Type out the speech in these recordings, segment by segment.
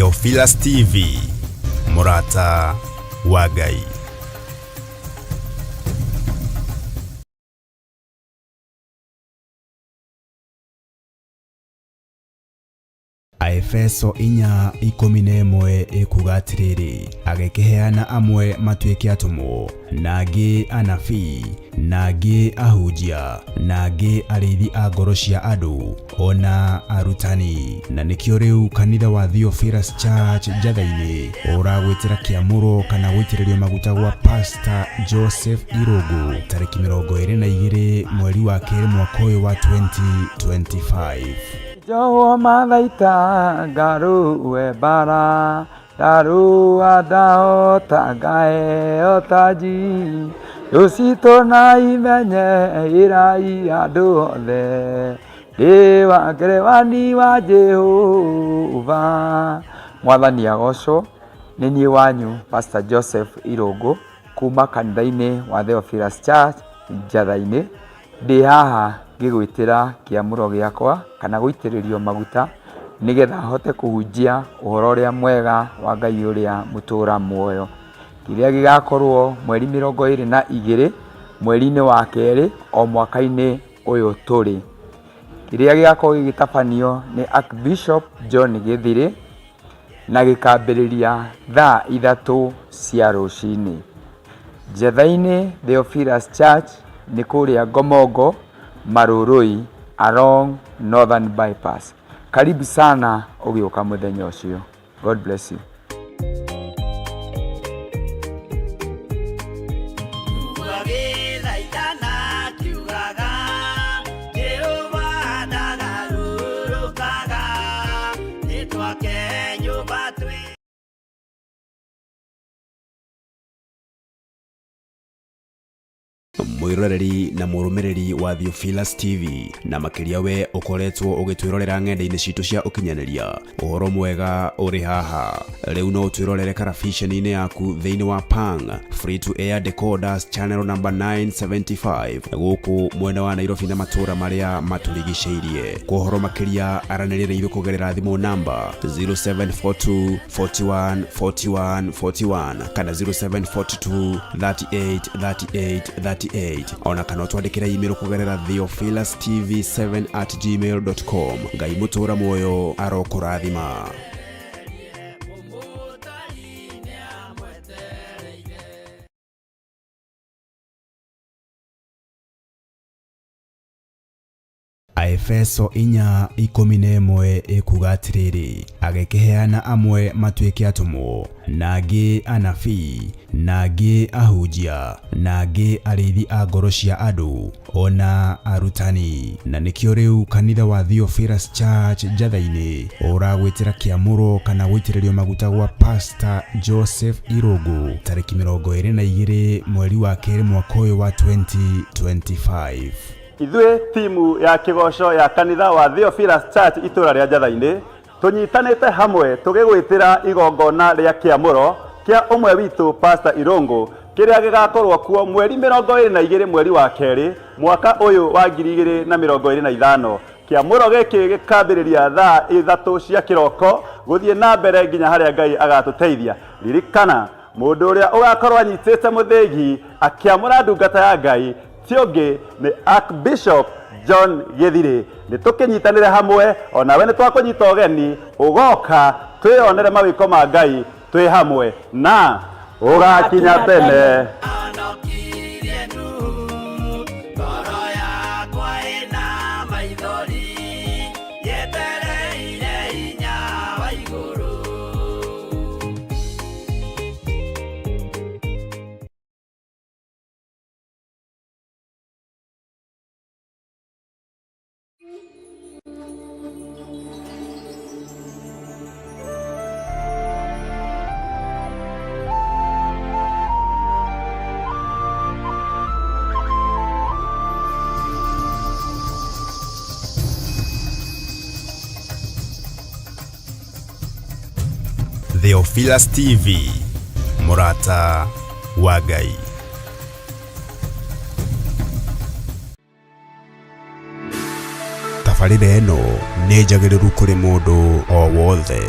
Theophilus TV, Murata wa Ngai. Efeso 4:11 ikuga atiriri, agekeheana amwe matuike atumo, nagi anabii, nagi ahunjia, nagi arithi a ngoro cia andu, ona arutani. Na nikio riu kanitha wa Theophilus Church Njathaini uragwitira kiamuro kana gwitiririo maguta gwa Pastor Joseph Irungu tariki 22 mweri wa kerĩ mwaka uyu wa 2025. Jowo malaita garu ebara daru adao tagae otaji yosito na imenye irai andu othe ewa gerewani wa Jehova. Mwathani agocwo. Ni nie wanyu Pastor Joseph Irungu kuma kanitha-ini wa Theophilus Church Njathaini. Ndi haha ngigwitira kiamuro giakwa kana guitiririo maguta nigetha hote kuhunjia uhoro uria mwega wa Ngai uria mutura muoyo. Kiria gigakorwo mweri 22 mweri-ini wa kerĩ o mwaka-ini uyu turi. Kiria gigakorwo gigitabanio ni Archbishop John Githiri na gikambiriria thaa 3 cia rucini. Njathaini Theophilus Church ni kuria Ngomongo Marurui along Northern Bypass. Karibu sana ugiuka muthenya ucio. God bless you. Mwiroreri na murumiriri wa Theophilus TV na makiria we ukoretwo ugitwirorera ng'enda-ini citu cia ukinyaniria. Uhoro mwega uri haha. Riu no twirorere karabisheni-ini yaku thiini wa Pang free to air decoders channel number 975 guku mwena wa Nairobi na matura maria maturigiceirie. Kuhoro makiria aranirire ithu kugerera thimu namba 0742 41 41 41 kana 0742 38 38 38 ona kana twandikira email kugerera theophilustv7@gmail.com. Ngai mutura muoyo arokurathima. Efeso 4:11 ikuga atiriri, agekeheana amwe matuike atumo, nagi anabii, nagi ahunjia, nagi arithi a ngoro cia andu, ona arutani. Na nikio riu kanitha wa Theophilus Church Njathaini uragwitira kiamuro kana gwitiririo maguta gwa Pastor Joseph Irungu tariki 22 mweri wa kerĩ mwaka uyu wa 2025. Ithuĩ timu ya kigoco ya kanitha wa Theophilus Church itura ria Njathaini tunyitanite hamwe tugigwitira igongona ria kiamuro kia umwe witu Pastor Irungu kiria gigakorwo kuo mweri 22 mweri wa kerĩ mwaka uyu wa 2025. Kiamuro giki gikambiriria thaa 3 cia kiroko guthie na mbere nginya haria Ngai agatuteithia. Ririkana mundu uria ugakorwo anyitite muthegi akiamura ndungata ya Ngai tionge ni Archbishop John Githiri. Ni tukinyitanire hamwe ona we ni twakunyita ugeni ugoka twionere mawiko ma Ngai twi hamwe na ugakinya tene. Theophilus TV, Murata wa Ngai. Tabarĩra ĩno nĩ njagĩrĩru kũrĩ mũndũ o wothe.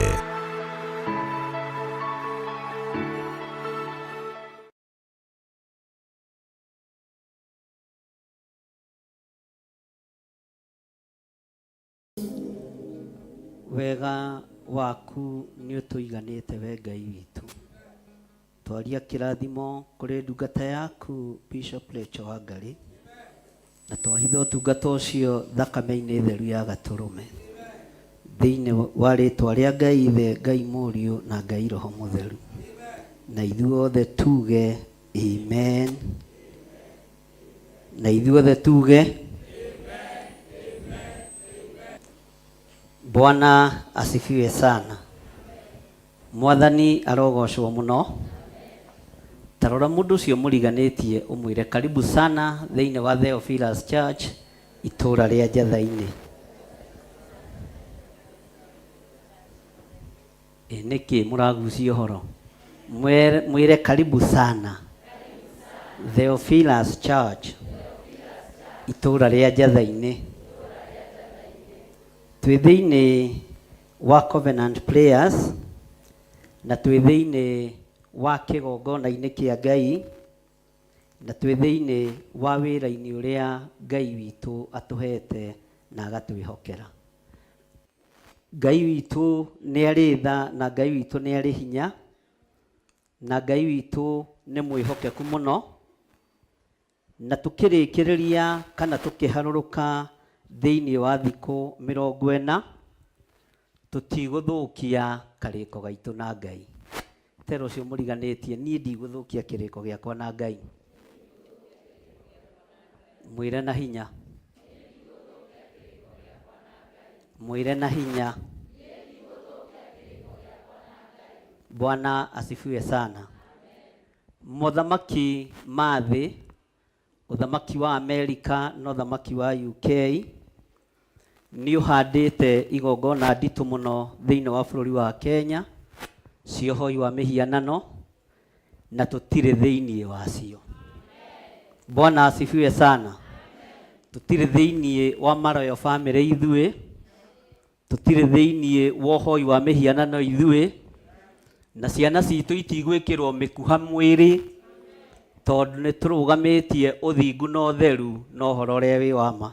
wega waku nĩ ũtũiganĩte we Ngai witũ. Twaria kĩrathimo kũrĩ ndungata yaku Bishop Rachel Wangari, na twahitha ũtungata ũcio thakame-inĩ theru ya Gatũrũme, thĩinĩ wa rĩĩtwa rĩa Ngai Ithe, Ngai Mũriũ na Ngai Roho Mũtheru. Na ithuothe tuge amen. Na ithuothe tuge Bwana asifiwe sana. Mwathani arogocwo mũno. Tarora mũndũ ũcio mũriganĩtie ũmwĩre karibu sana thĩinĩ wa Theophilus Church itũũra rĩa Njatha-inĩ. Nĩkĩ mũragucia ũhoro? Mwĩre karibu sana Theophilus Church itũũra rĩa Njatha-inĩ. Twĩ thĩinĩ wa covenant prayers na twĩ thĩinĩ wa kĩgongona-inĩ kĩa Ngai, na twĩ thĩinĩ wa wĩra-inĩ ũrĩa Ngai witũ atũhete na agatwĩhokera. Ngai witũ nĩ arĩ tha na Ngai witũ nĩ arĩ hinya, na Ngai witũ nĩ mwĩhokeku mũno, na tũkĩrĩkĩrĩria kana tũkĩharũrũka thĩinĩ wa thikũ 40 tũtigũthũkia karĩko gaitũ na Ngai. Tero ũcio mũriganĩtie, niĩ ndigũthũkia kĩrĩko gĩakwa na Ngai. Mwĩre na hinya. Mwĩre na hinya. Bwana asifiwe sana. Mothamaki ma thĩ, ũthamaki wa Amerika na ũthamaki wa UK nĩ ũhandĩte igongona nditũ mũno thĩinĩ wa bũrũri wa Kenya, ciohoi wa mĩhianano, na tũtirĩ thĩinĩ wacio. Bwana asifiwe sana. Tũtirĩ thĩinĩ wa maroyo family ithuĩ, tũtirĩ thĩinĩ wa ũhoi wa mĩhianano ithuĩ, na ciana citũ itigwĩkĩrwo mĩkuha mwĩrĩ, tondũ nĩ tũrũgamĩtie ũthingu na ũtheru na ũhoro ũrĩa wĩ wa ma.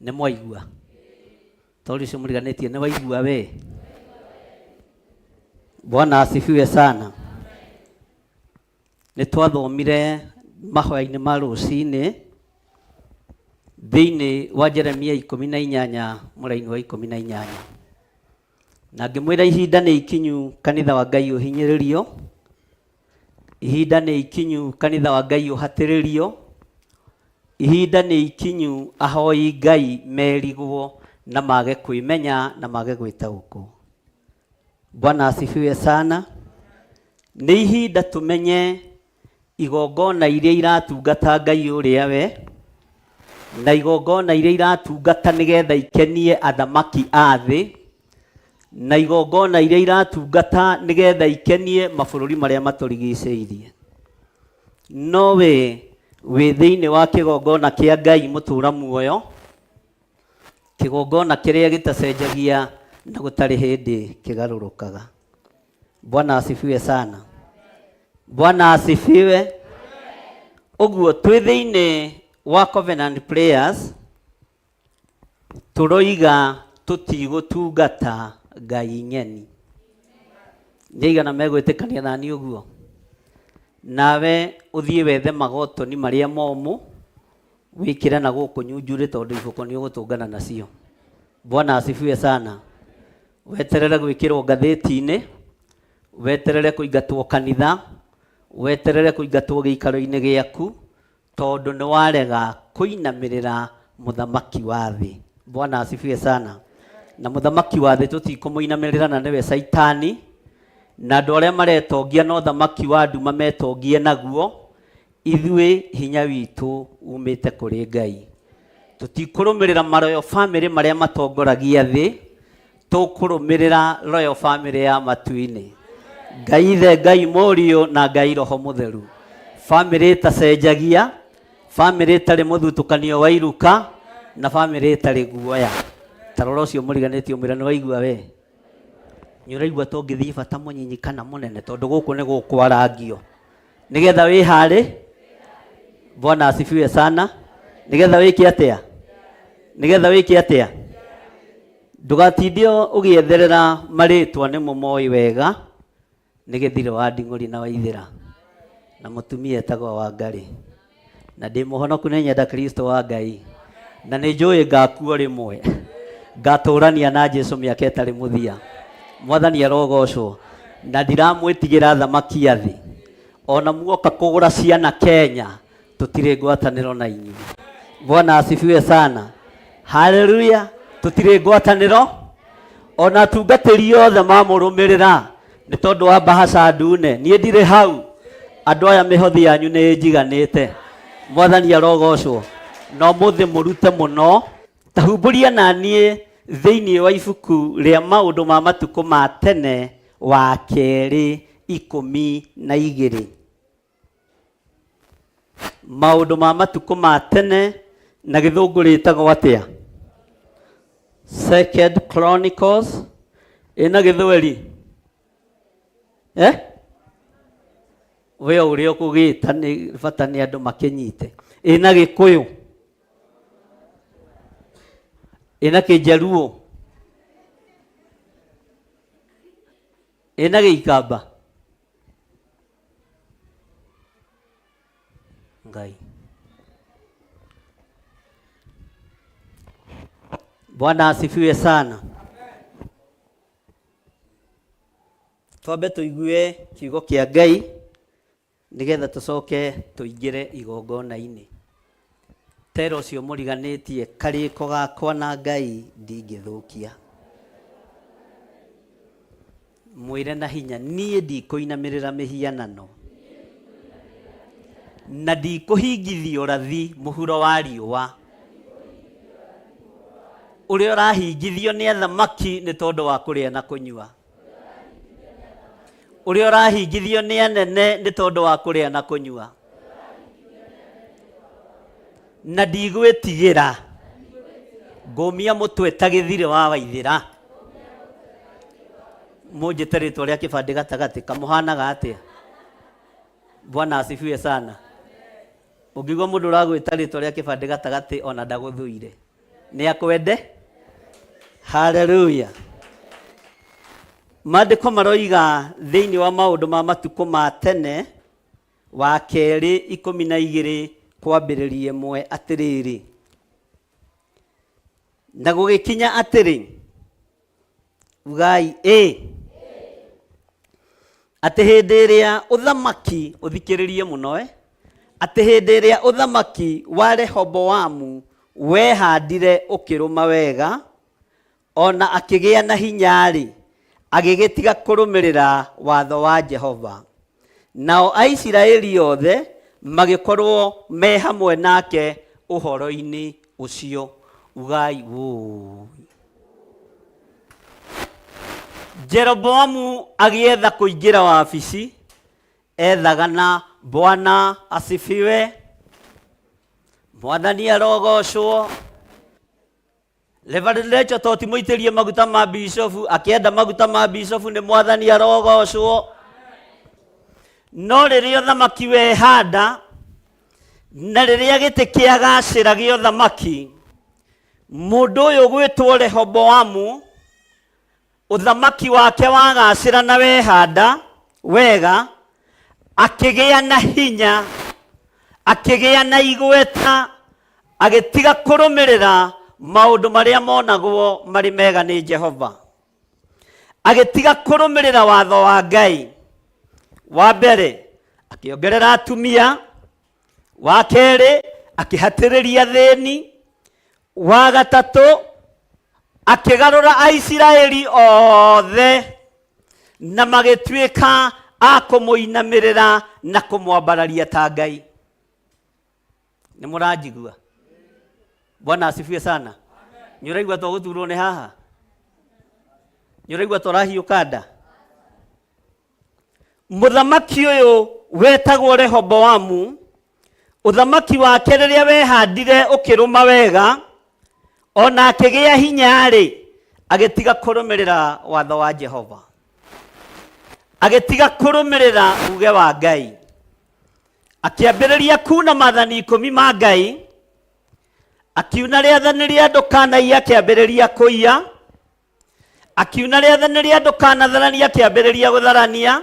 Nĩ mwaigua? Tondũ ũcio mũriganĩtie, nĩ waigua we? Bwana asifiwe sana. Nĩ twathomire mahoya-inĩ ma rũcinĩ thĩinĩ wa Jeremia 18 mũraini wa 18, na ngĩmwĩra ihinda nĩ ikinyu kanitha wa Ngai ũhinyĩrĩrio, ihinda nĩ ikinyu kanitha wa Ngai ũhatĩrĩrio, ihinda nĩ ikinyu ahoi Ngai merigwo na mage kwĩmenya na mage gwĩtaũkwo. Bwana asifiwe sana. Nĩ ihinda tũmenye igongona iria iratungata Ngai ũrĩa we, na igongona iria iratungata nĩgetha ikenie athamaki a thĩ, na igongona iria iratungata nĩgetha ikenie mabũrũri marĩa matũrigicĩirie. No we wĩ thĩinĩ wa kĩgongona kĩa Ngai mũtũra muoyo, kĩgongona kĩrĩa gĩtacenjagia na gũtarĩ hĩndĩ kĩgarũrũkaga. Bwana asifiwe sana. Bwana asifiwe. Ũguo twĩ thĩinĩ wa covenant prayers tũroiga tũtigũtungata Ngai nyeni. Nĩigana megwĩtĩkania nani ũguo? Nawe ũthiĩ wethe magotoni marĩa momũ wĩkĩre na gũkũ nyunjurĩ, tondũ ibũko nĩ ũgũtũngana nacio. Bwana asifiwe sana. Weterere gwĩkĩrwo ngathĩti-inĩ, weterere kũingatwo kanitha, weterere kũingatwo gĩikaro-inĩ gĩaku, tondũ nĩ warega kũinamĩrĩra mũthamaki wa thĩ. Bwana asifiwe sana. Na mũthamaki wa thĩ tũtikũmũinamĩrĩra, na nĩwe Saitani, na andũ arĩa maretongia na ũthamaki wa nduma metongie naguo. Ithuĩ hinya witũ umĩte kũrĩ Ngai. Tũtikũrũmĩrĩra maroyo family marĩa matongoragia thĩ, tũkũrũmĩrĩra royal family ya matu-inĩ. Ngai Ithe, Ngai Mũriũ na Ngai Roho Mũtheru. Family ĩtacenjagia, family ĩtarĩ mũthutũkanio wa iruka, na family ĩtarĩ guoya. Tarora ũcio mũriganĩtie ũmwĩra nĩ waigua we? Nĩ ũraigua to ngĩthiĩ bata mũnyinyi kana mũnene, tondũ gũkũ nĩ gũkwarangio. Nĩgetha wĩ harĩ? Bwana asifiwe sana. Nĩgetha wĩke atĩa? Nĩgetha wĩke atĩa? Ndugatithio ugietherera maritwa nimo moi wega ni githiro wa Nding'uri na Waithira na mutumia etagwo Wangari na ndi muhonoku ni nyenda Kristo wa Ngai na ni njui ngakuo rimwe ngaturania na Jesu miaka itari muthia. Mwathani arogocwo na ndiramwitigira thamaki athi ona muoka kugura ciana Kenya tutire ngwataniro na inyu. Bwana asifiwe sana. Haleluya. Tutire ngwataniro ona tungatiri yothe mamurumirira ni tondu wa bahasha ndune. Nie ndire hau andu aya mihothi yanyu ni njiganite. Mwathani arogocwo no muthi murute muno tahumburia na nie thiini wa ibuku ria maundu ma matuko ma tene wa 2:12. Maundu ma matuko ma tene na githungu ritagwo atia? 2 Chronicles ina githweri we uri okugita ni bata ni andu makinyite. Ina Gikuyu, ina Kijaruo, ina Gikamba. Ngai Bwana asifiwe sana. Twambe tuigue kiugo kia Ngai nigetha tucoke tuingire igongona-ini. Tero ucio muriganitie kariko gakwa na Ngai ndingithukia. Mwire na hinya nie ndikuinamirira mihianano na ndikuhingithio rathi muhuro wa riua uria urahingithio ni athamaki ni tondu wa kuria na kunyua. Uria urahingithio ni anene ni tondu wa kuria na kunyua. Na ndigwitigira ngumia mutwe ta githire wa Waithira. Munjite ritwa ria kibandi gatagati kamuhanaga atia? Bwana asifiwe sana. Ungigwa mundu uragwita ritwa ria kibandi gatagati ona ndaguthuire ni akwende. Haleluya. Maandiko maroiga thiini wa maundu ma matuko ma tene wa 2:12 kwambiririe 1 atiriri. Na gugikinya atiri ugai ati hindi iria uthamaki uthikiririe muno ati hindi iria uthamaki wa Rehoboamu wehandire ukiruma wega ona akigia na hinyari agigitiga kurumirira watho wa Jehova. Nao Aisiraeli yothe magikorwo me hamwe nake uhoro-ini ucio. Ugai Jeroboamu agietha kuingira wabici ethaga na Bwana asifiwe. Mwathani arogocwo. Levarecho toti muitirie maguta ma bishofu akienda maguta ma bishofu ni Mwathani arogocwo. No riria thamaki we handa na riria gite kiagacira gio thamaki mundu uyu gwitwo Rehoboamu uthamaki wake wagacira na wehanda wega akigia na hinya akigia na igweta agitiga kurumirira maundu maria monagwo mari mega ni Jehova. Agitiga kurumirira watho wa Ngai. Wa mbere akiongerera atumia. Wa keri akihatiriria thini. Wa gatatu akigarura Aisiraeli othe na magituika akumuinamirira na kumwambararia ta Ngai. Ni muranjigua? Bwana asifiwe sana. Nyuraigwa to guturwo ni haha. Nyuraigwa to rahiuka nda. Muthamaki uyu wetagwo Rehoboamu uthamaki wake riria wehandire ukiruma wega ona akigia hinya ri agitiga kurumirira watho wa Jehova. Agitiga kurumirira uge wa Ngai. Akiambiriria kuna maathani 10 ma Ngai. Akiuna riathani ria ndukanaia akiambiriria kuiya akiuna rĩathani ndũkanatharania akĩambĩrĩria gũtharania,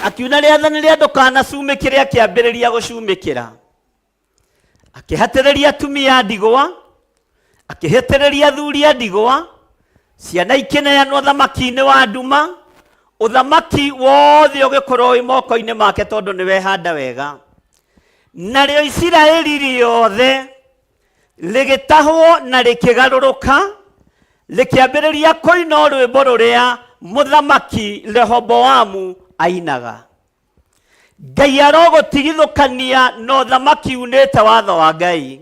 akiuna rĩathani ndũkanacumĩkĩre akĩambĩrĩria gũcumĩkĩra, akĩhatĩrĩria atumia a ndigwa, akĩhatĩrĩria athuri a ndigwa, ciana ikĩneanwo ũthamaki-inĩ wa nduma, ũthamaki wothe ũgĩkorwo wĩ moko-inĩ make tondũ nĩwe handa wega. Narĩo Isiraeli rĩothe rĩgĩtahwo na rĩkĩgarũrũka, rĩkĩambĩrĩria kũina rwĩmbo rũrĩa mũthamaki Rehoboamu ainaga. Ngai arogũtigithũkania na ũthamaki unĩte watho wa Ngai.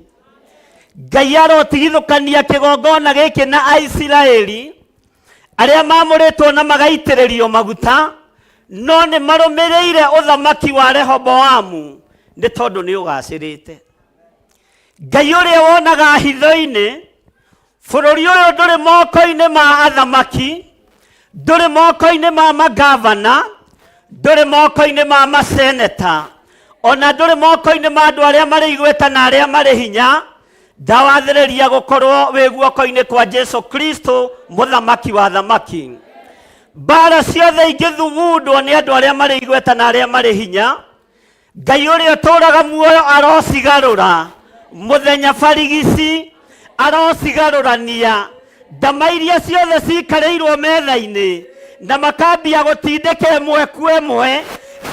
Ngai arotigithũkania kĩgongona gĩkĩ na Aisiraeli arĩa mamũrĩtwo na magaitĩrĩrio maguta, no nĩ marũmĩrĩire ũthamaki wa Rehoboamu nĩ tondũ nĩ ũgacĩrĩte. Ngai ũrĩa wonaga hitho-inĩ, bũrũri ũyũ ndũrĩ moko-inĩ ma athamaki, ndũrĩ moko-inĩ ma magavana, ndũrĩ moko-inĩ ma maseneta, ona ndũrĩ moko-inĩ ma andũ arĩa marĩ igweta na arĩa marĩ hinya. Ndawathĩrĩria gũkorwo wĩ guoko-inĩ kwa Jesu Kristo, mũthamaki wa thamaki. Mbara ciothe ingĩthugundwo nĩ andũ arĩa marĩ igweta na arĩa marĩ hinya, Ngai ũrĩa ũtũũraga muoyo arocigarũra mũthenya barigici, arocigarũrania ndama iria ciothe cikarĩirwo metha-inĩ na makambia gũtindĩka ĩmwe kwa ĩmwe.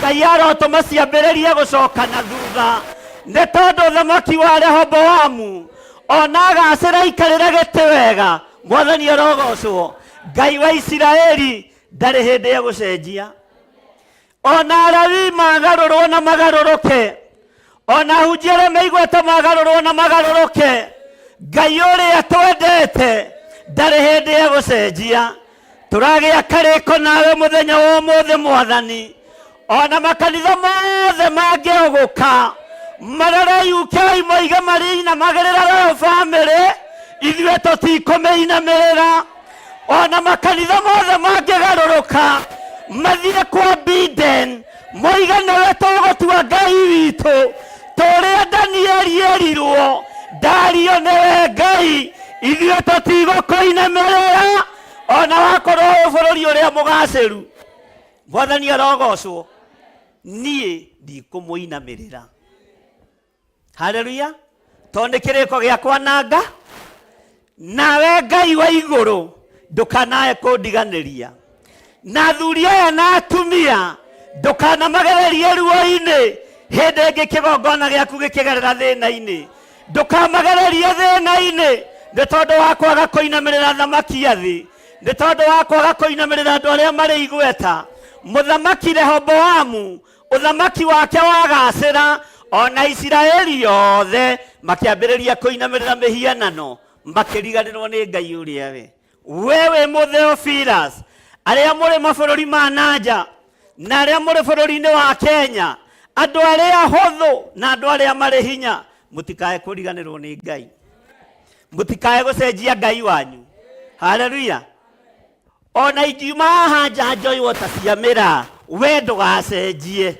Ngai arotũma ciambĩrĩrie gũcoka na thutha, nĩ tondũ ũthamaki wa Rehoboamu ona agacĩra ikarĩra gĩtĩ wega. Mwathani arogocwo. Ngai wa Isiraeli ndarĩ hĩndĩ ya gũcenjia. Ona Alawii magarũrwo na magarũrũke, ona ahunjia arĩa meigweta magarũrwo na magarũrũke, Ngai ũrĩa twendete ndarĩ hĩndĩ ya gũcenjia. Tũragĩa karĩko nawe mũthenya wa ũmũthĩ Mwathani. Ona makanitha mothe mangĩũgũka marore UK moige marĩina magerera Royal Family, ithuĩ tũtikũmĩinamĩrĩra. Ona makanitha mothe mangĩgarũrũka mathire kwa Biden moige nĩwe tũgũtua Ngai witũ, tũrĩa Danieli erirwo ndario nĩwe Ngai, ithuĩ tũtigũkũinamĩrĩra ona wakorwo wĩ bũrũri ũrĩa mũgacĩru. Mwathani arogocwo. Niĩ ndikũmũinamĩrĩra. Haleluya. Tondũ nĩ kĩrĩko gĩakwa na Nga, nawe Ngai wa igũrũ ndũkanae kũndiganĩria. Na athuri aya na atumia ndũkanamagererie ruo-inĩ hĩndĩ ĩngĩ kĩgongona gĩaku gĩkĩgerera thĩna-inĩ. Ndũkamagererie thĩna-inĩ nĩ tondũ wa kwaga kũinamĩrĩra thamaki a thĩ, nĩ tondũ wa kwaga kũinamĩrĩra andũ arĩa marĩ igweta. Mũthamaki Rehoboamu ũthamaki wake wagacĩra, ona Isiraeli yothe makĩambĩrĩria kũinamĩrĩra mĩhianano, makĩriganĩrwo nĩ Ngai ũrĩa we. Wewe Mũtheophilus, arĩa mũrĩ mabũrũri ma nanja na arĩa mũrĩ bũrũri-inĩ wa Kenya, andũ arĩa hũthũ na andũ arĩa marĩ hinya, mũtikae kũriganĩrwo nĩ Ngai, mũtikae gũcenjia Ngai wanyu. Haleluya. Ona ingiuma haha njanjoiwo ta ciamĩra, we ndũgacenjie.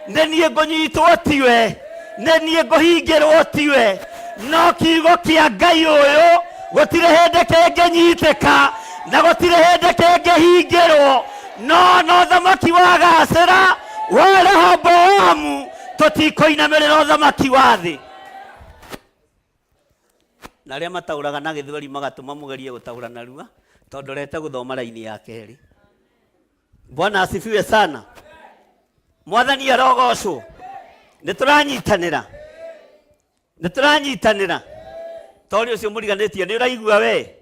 Nĩ niĩ ngũnyitwo tiwe, nĩ niĩ ngũhingĩrwo tiwe, no kiugo kĩa Ngai ũyũ gũtirĩ hĩndĩ kĩngĩnyitĩka na gũtirĩ hĩndĩ kĩngĩhingĩrwo. No ũthamaki wagacĩra wa Rehoboamu, tũtikũinamĩrĩra ũthamaki wa thĩ. Na arĩa mataũraga na gĩthweri magatũma mũgerie gũtaũra narua, tondũ rete gũthoma raini ya kerĩ. Bwana asifiwe sana. Mwathani arogocwo. Nĩtũranyitanĩra, nĩtũranyitanĩra. Tondũ ũcio mũriganĩtie nĩ ũraigua we.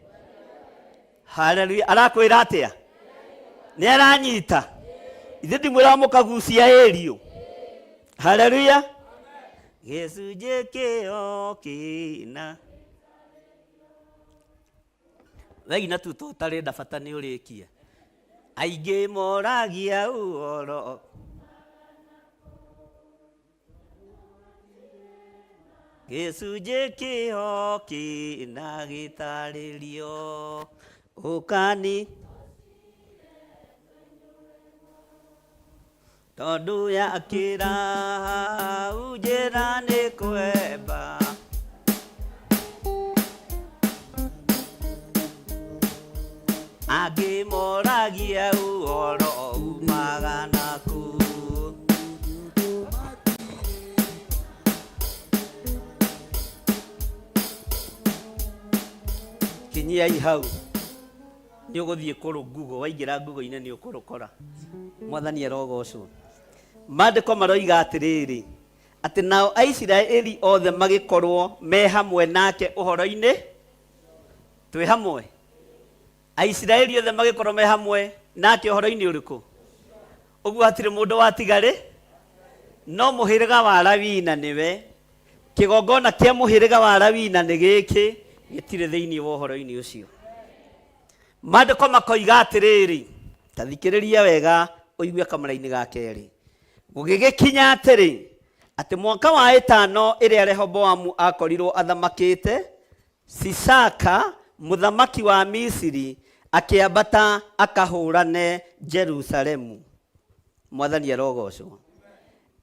Haleluya. Arakwĩra atĩa? Nĩ aranyita. Ithe ndimwĩra mũkagucia Eliũ. Haleluya. Gĩcunjĩ kĩo kĩna wegina tu tũtarenda bata nĩ ũrĩkia. Aingĩ moragia ũhoro gĩcunjĩ kĩho kĩna gĩtarĩrio ũkani tondũ yakĩra hau njĩra nĩ kwemba ngĩmoragia ũhoro umaga naku. Kinyiai hau nĩ ũgũthiĩ kũrũ Google, waingĩra Google-inĩ nĩ ũkũrũkora. Mwathani arogocwo. Maandĩko maroiga atĩrĩrĩ, atĩ nao Aisiraeli othe magĩkorwo me hamwe nake ũhoro-inĩ. Twĩ hamwe. Aisiraeli othe magĩkorwo me hamwe nake ũhoro-inĩ ũrĩkũ? Ũguo hatirĩ mũndũ watigarĩ. No mũhĩrĩga wa Lawina nĩwe. Kĩgongona kĩa mũhĩrĩga wa Lawina nĩ gĩkĩ, gĩtirĩ thĩinĩ wa ũhoro-inĩ ũcio. Maandĩko makoiga atĩrĩrĩ, ta thikĩrĩria wega ũigue kamũra-inĩ ga kerĩ. Gũgĩgĩkinya atĩrĩ, atĩ mwaka wa 5 ĩrĩa Rehoboamu akorirwo athamakĩte, Sisaka mũthamaki wa Misiri akĩambata akahũrane Jerusalemu. Mwathani arogocwo.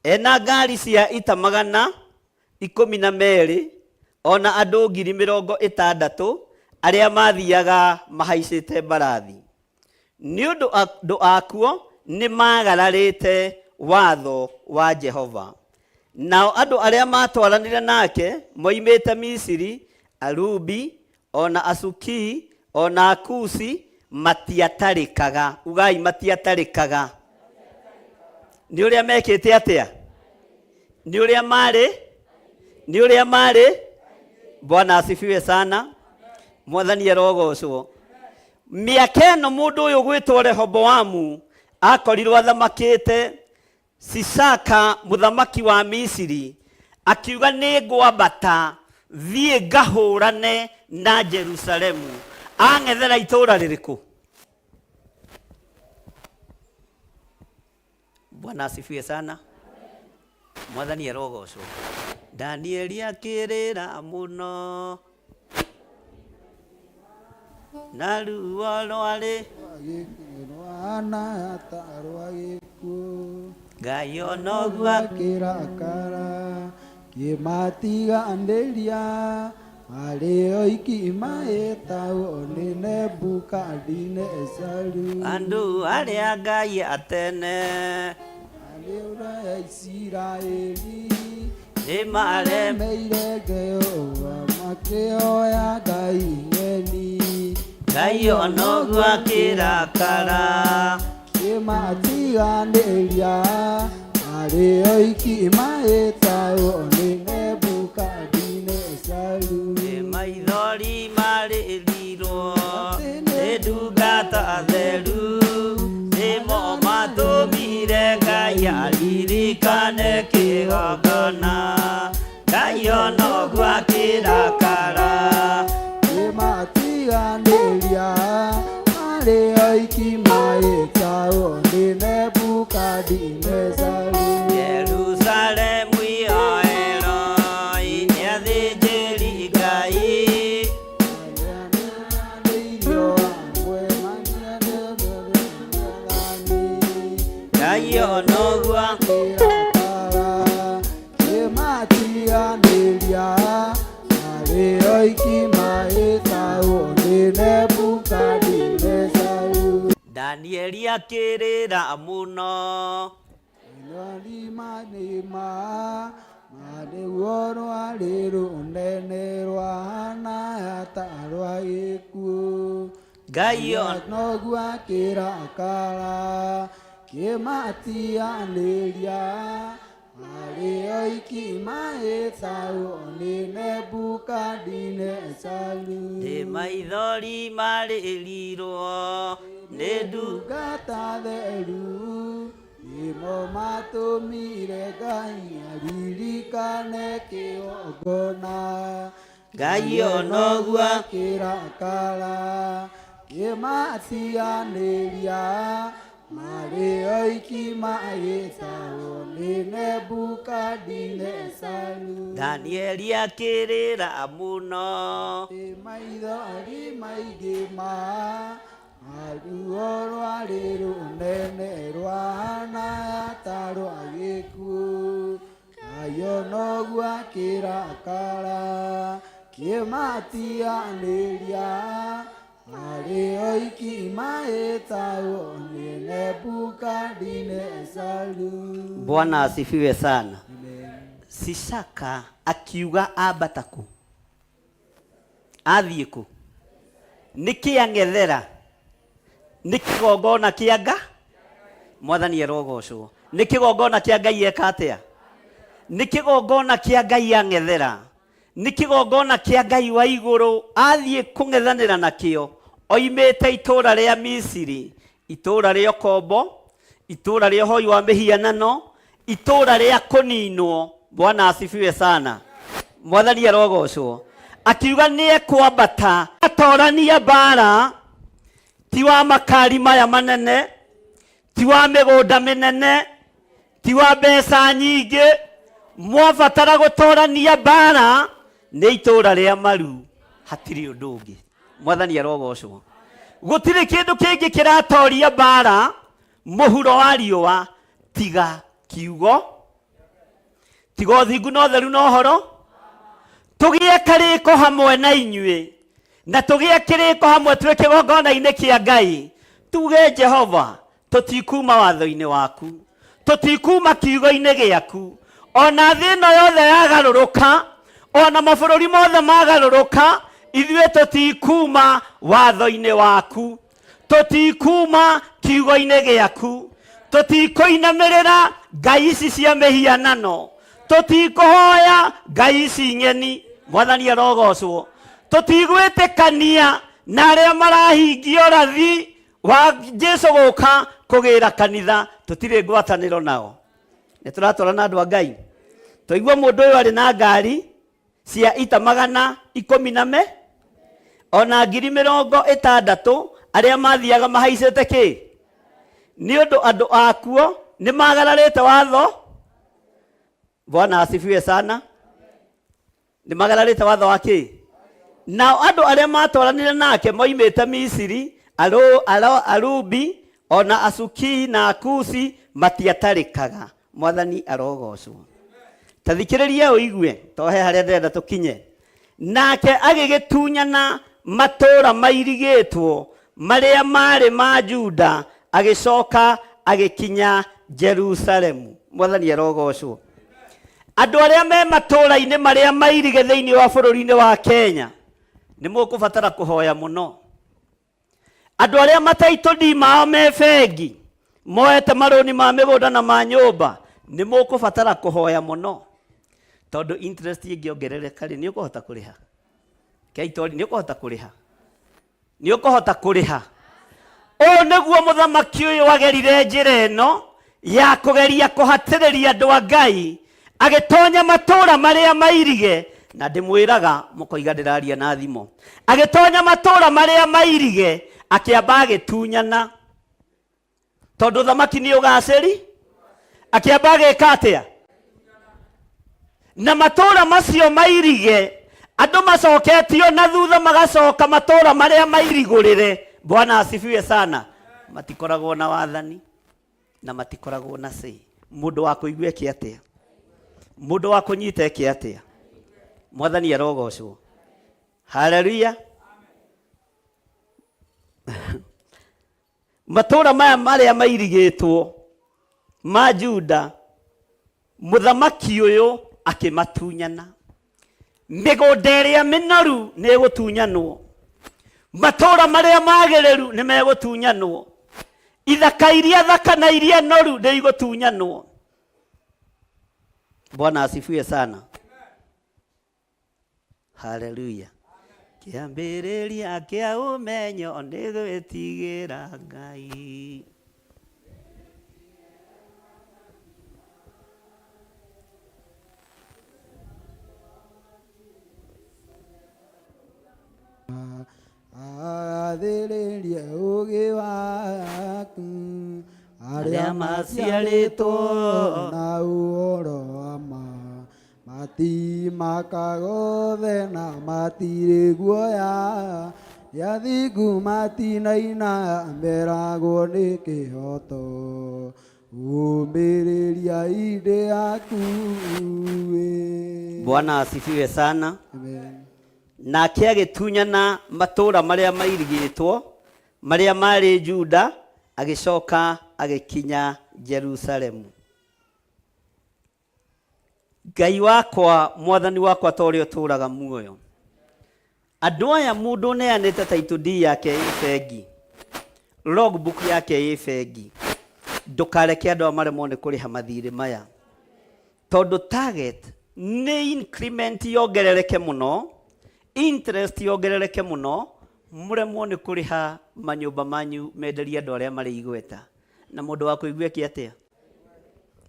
Ena ngari cia ita 112 ona andũ 60,000 arĩa mathiaga mahaicĩte mbarathi. Nĩ ũndũ andũ akuo nĩ magararĩte watho wa Jehova. Nao andũ arĩa matwaranire nake moimĩte Misiri, Alubi, ona Asuki, ona Akusi, matiatarĩkaga. Ugai matiatarĩkaga. Nĩ ũrĩa mekĩte atĩa? Nĩ ũrĩa marĩ? Nĩ ũrĩa marĩ? Bwana asifiwe sana. Mwathani arogocwo. Mĩaka ĩno mũndũ ũyũ gwĩtwo Rehoboamu akorirwo athamakĩte, Sisaka mũthamaki wa Misiri akiuga nĩ ngwambata thiĩ ngahũrane na Jerusalemu. Ang'ethera itũũra rĩrĩkũ? Bwana asifiwe sana. Mwathani arogocwo. Danieli akĩrĩra mũno na ruo rwarĩ rwana tarwa gĩkuũ. Ngai onoguo akĩrakara kĩmatiganĩria arĩ oiki maĩtagwo nĩ Nebukadinezaru. andũ arĩa Ngai atene arĩ ũrĩa Isiraeli nĩmaremeire Jehova makĩoya Ngai ng'eni. Ngai onoguo akĩrakara kĩmatiganĩria arĩ oiki maĩtagwo nĩ Nebukadinezaru. maithori marĩrirwo nĩ ndungata theru, nĩmo matũmire Ngai aririkane kĩgongona. Ngai onoguo akĩrakara kĩmatiganĩria arĩ oiki maĩtagwo nĩ Nebukadinezaru. Jerusalemu yoero nĩathĩnjĩri Ngai. Ngai onoguo kĩmatiganĩria arĩ oiki maĩtagwo nĩ Nebukadinezaru. Danieli akĩrĩra mũno Nĩma nĩguo rwarĩ rũnene rwahana ta rwa gĩkuũ. Ngai onoguo akĩrakara kĩmatiganĩria arĩ oiki maĩtagwo nĩ Nebukadinezaru. maithori marĩrirwo nĩ ndungata theru, nĩmo matũmire Ngai aririkane kĩgongona. Ngai onoguo akĩrakara kĩmatiganĩria arĩ oiki maĩtagwo nĩ Nebukadinezaru. Danieli akĩrĩra mũno maithori maingĩ ruo rwarĩ rũnene rwahana ta rwa gĩkuũ. Ngai onoguo akĩrakara kĩmatiganĩria arĩ oiki maĩtagwo nĩ Nebukadinezaru. Bwana asifiwe sana. Sishaka akiuga ambata ku, athiĩ kũ? Nĩkĩ ang'ethera? Nĩ kĩgongona kĩa Ngai? Mwathani arogocwo. Nĩ kĩgongona kĩa Ngai eka atĩa? Nĩ kĩgongona kĩa Ngai ang'ethera. Nĩ kĩgongona kĩa Ngai wa igũrũ athiĩ kũng'ethanĩra nakĩo. Oimĩte itũũra rĩa Misiri, itũũra rĩa ũkombo, itũũra rĩa ũhoi wa mĩhianano, itũũra rĩa kũninwo. Bwana asifiwe sana. Mwathani arogocwo. Akiuga nĩ ekwambata atorania mbara, ti wa makari maya manene, ti wa mĩgũnda mĩnene, ti wa mbeca nyingĩ. Mwabatara gũtorania mbara nĩ itũũra rĩa maru, hatirĩ ũndũ ũngĩ. Mwathani arogocwo. Gũtirĩ kĩndũ kĩngĩ kĩratoria mbara mũhuro wa riũa tiga kiugo, tiga ũthingu na ũtheru na ũhoro. Tũgĩe karĩko hamwe na inyuĩ, na tũgĩe kĩrĩko hamwe twĩ kĩgongona-inĩ kĩa Ngai. Tuge Jehova, tũtikuma watho-inĩ waku, tũtikuma kiugo-inĩ gĩaku. Ona thĩ ĩno yothe yagarũrũka, ona mabũrũri mothe magarũrũka, ithuĩ tũtikuma watho-inĩ waku, tũtikuma kiugo-inĩ gĩaku, tũtikũinamĩrĩra ngai ici cia mĩhianano, tũtikũhoya ngai ici ng'eni. Mwathani arogocwo. Tũtigwĩtĩkania na arĩa marahingio rathi wa Jesũ gũka kũgĩra kanitha, tũtirĩ ngwatanĩro nao. Nĩ tũratwarana andũ a Ngai. Tũigua mũndũ ũyũ arĩ na ngari cia ita 110 ona 60,000 arĩa mathiaga mahaicĩte kĩ? Nĩ ũndũ andũ akuo nĩ magararĩte watho. Bwana asifiwe sana. Nĩ magararĩte watho wa kĩ? Nao andũ arĩa matwaranire nake moimĩte Misiri, Arubi, ona Asuki na Akusi matiatarĩkaga. Mwathani arogocwo. Tathikĩrĩria ũigue, tohe harĩa ndĩrenda tũkinye. Nake agĩgĩtunyana matũũra mairigĩtwo marĩa marĩ ma Juda, agĩcoka agĩkinya Jerusalemu. Mwathani arogocwo. Andũ arĩa me matũũra-inĩ marĩa mairige thĩinĩ wa bũrũri-inĩ wa Kenya, nĩ mũkũbatara kũhoya mũno. Andũ arĩa mataitũ mao me bengi, moete marũni ma mĩgũnda na ma nyũmba, nĩ mũkũbatara kũhoya mũno. Tondũ interest ĩngĩongerereka rĩ, nĩ ũkũhota kũrĩha. Keitori nĩ ũkũhota kũrĩha. Nĩ ũkũhota kũrĩha. Ũũ nĩguo mũthamaki ũyũ agerire njĩra ĩno ya kũgeria kũhatĩrĩria andũ a Ngai, agĩtonya matũũra marĩa mairige, na ndĩmwĩraga mũkoiga ndĩraria na thimo. Agĩtonya matũũra marĩa mairige, akĩamba agĩtunyana. Tondũ thamaki nĩ ũgacĩri, akĩamba agĩka atĩa? Na matũũra macio mairige, andũ macoketio na thutha magacoka matũũra marĩa mairigũrĩre. Bwana asifiwe sana. Matikoragwo na wathani na matikoragwo na sei. Mũndũ wa kũigua eke atĩa? Mũndũ wa kũnyita eke atĩa? Mwathani arogocwo. Haleluya. Matũũra maya marĩa mairigĩtwo ma Juda, mũthamaki ũyũ akĩmatunyana. Mĩgũnda ĩrĩa mĩnoru nĩ ĩgũtunyanwo. Matũũra marĩa magĩrĩru nĩ megũtunyanwo. Ithaka iria thaka na iria noru nĩ igũtunyanwo. Bwana asifiwe sana. Haleluya. Kĩambĩrĩria kĩa ũmenyo nĩ gwĩtigĩra Ngai. Athĩrĩrie ũũgĩ waku arĩa maciarĩtwo na ũhoro wa ma, matimakaga na matirĩ guoya, yathingu matinaina meragwo nĩ kĩhoto, umĩrĩria inde yaku. Bwana asifiwe sana. Amen. nake agĩtunyana matũũra marĩa mairigĩtwo marĩa marĩ Juda, agĩcoka agĩkinya Jerusalemu. Ngai wakwa, Mwathani wakwa, ta ũrĩa ũtũũraga muoyo, andũ aya mũndũ neanĩte title deed yake ĩ bengi, logbook yake ĩ bengi, ndũkareke andũ maremwo nĩ kũrĩha mathirĩ maya, tondũ target nĩ increment yongerereke mũno, interest yongerereke mũno, mũremwo nĩ kũrĩha manyũmba manyu menderia andũ arĩa marĩ igweta. Na mũndũ wa kũigua kĩ atĩa?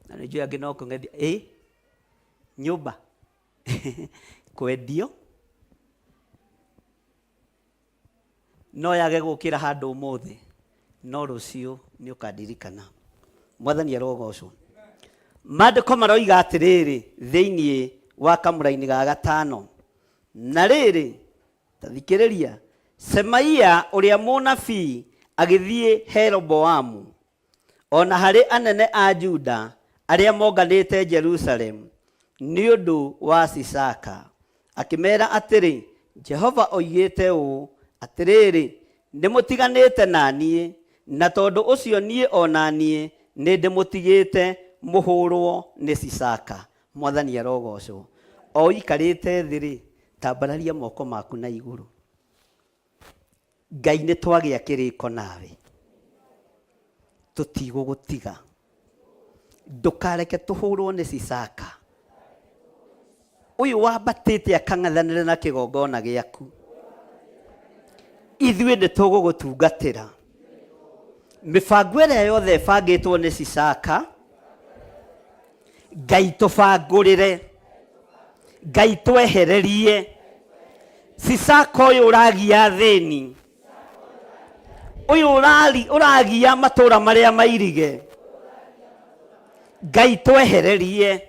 Na nĩ njũĩ angĩ no kũng'ethia nyũmba kwendio no yage gũkĩra handũ ũmũthĩ, no rũciũ nĩ ũkandirikana. Mwathani arogocwo. Maandĩko maroiga atĩrĩrĩ thĩinĩ wa kamũra-inĩ ga 5, na rĩrĩ ta thikĩrĩria, Semaia ũrĩa mũnabii agĩthiĩ Jeroboamu ona harĩ anene a Juda arĩa monganĩte Jerusalemu nĩ ũndũ wa Sisaka, akĩmera atĩrĩ, Jehova oigĩte ũũ atĩrĩrĩ, nĩmũtiganĩte na niĩ, na tondũ ũcio niĩ ona niĩ nĩ ndĩmũtigĩte mũhũrwo nĩ Sisaka. Mwathani arogocwo. O ikarĩte thĩ-rĩ, tambararia moko maku na igũrũ. Ngai nĩ twagĩa kĩrĩko nawe, tũtigũgũtiga, ndũkareke tũhũrwo nĩ Sisaka. Ũyũ wambatĩte akang'ethanĩre na kĩgongona gĩaku, ithuĩ nĩ tũgũgũtungatĩra. Mĩbango ĩrĩa yothe ĩbangĩtwo nĩ Sisaka, Ngai tũbangũrĩre, Ngai twehererie. Sisaka ũyũ ũragia thĩni, ũyũ ũragia matũũra marĩa mairige, Ngai twehererie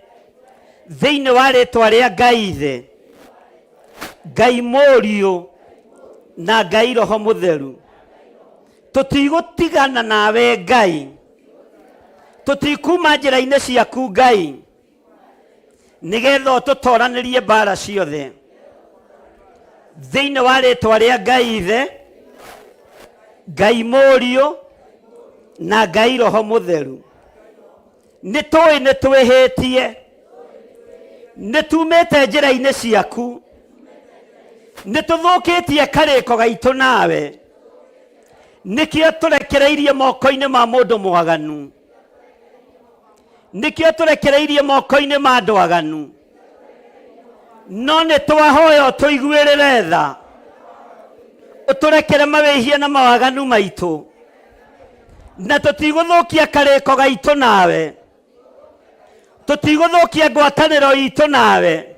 thĩinĩ wa rĩtwa rĩa Ngai Ithe, Ngai Mũriũ na Ngai Roho Mũtheru. Tũtigũtigana nawe Ngai, tũtikuma njĩra-inĩ ciaku Ngai, nĩgetha tũtoranĩrie mbara ciothe thĩinĩ wa rĩtwa rĩa Ngai Ithe, Ngai Mũriũ na Ngai Roho Mũtheru. Nĩtũĩ nĩ twĩhĩtie, nĩ tumĩte njĩra-inĩ ciaku, nĩ tũthũkĩtie karĩko gaitũ nawe, nĩkĩo tũrekereirie moko-inĩ ma mũndũ mwaganu, nĩkĩo tũrekereirie moko-inĩ ma andũ aganu, no nĩ twahoya ũtũiguĩrĩre tha, ũtũrekere mawĩhia na mawaganu maitũ, na tũtigũthũkia karĩko gaitũ nawe, tũtigũthũkia ngwatanĩro itũ nawe,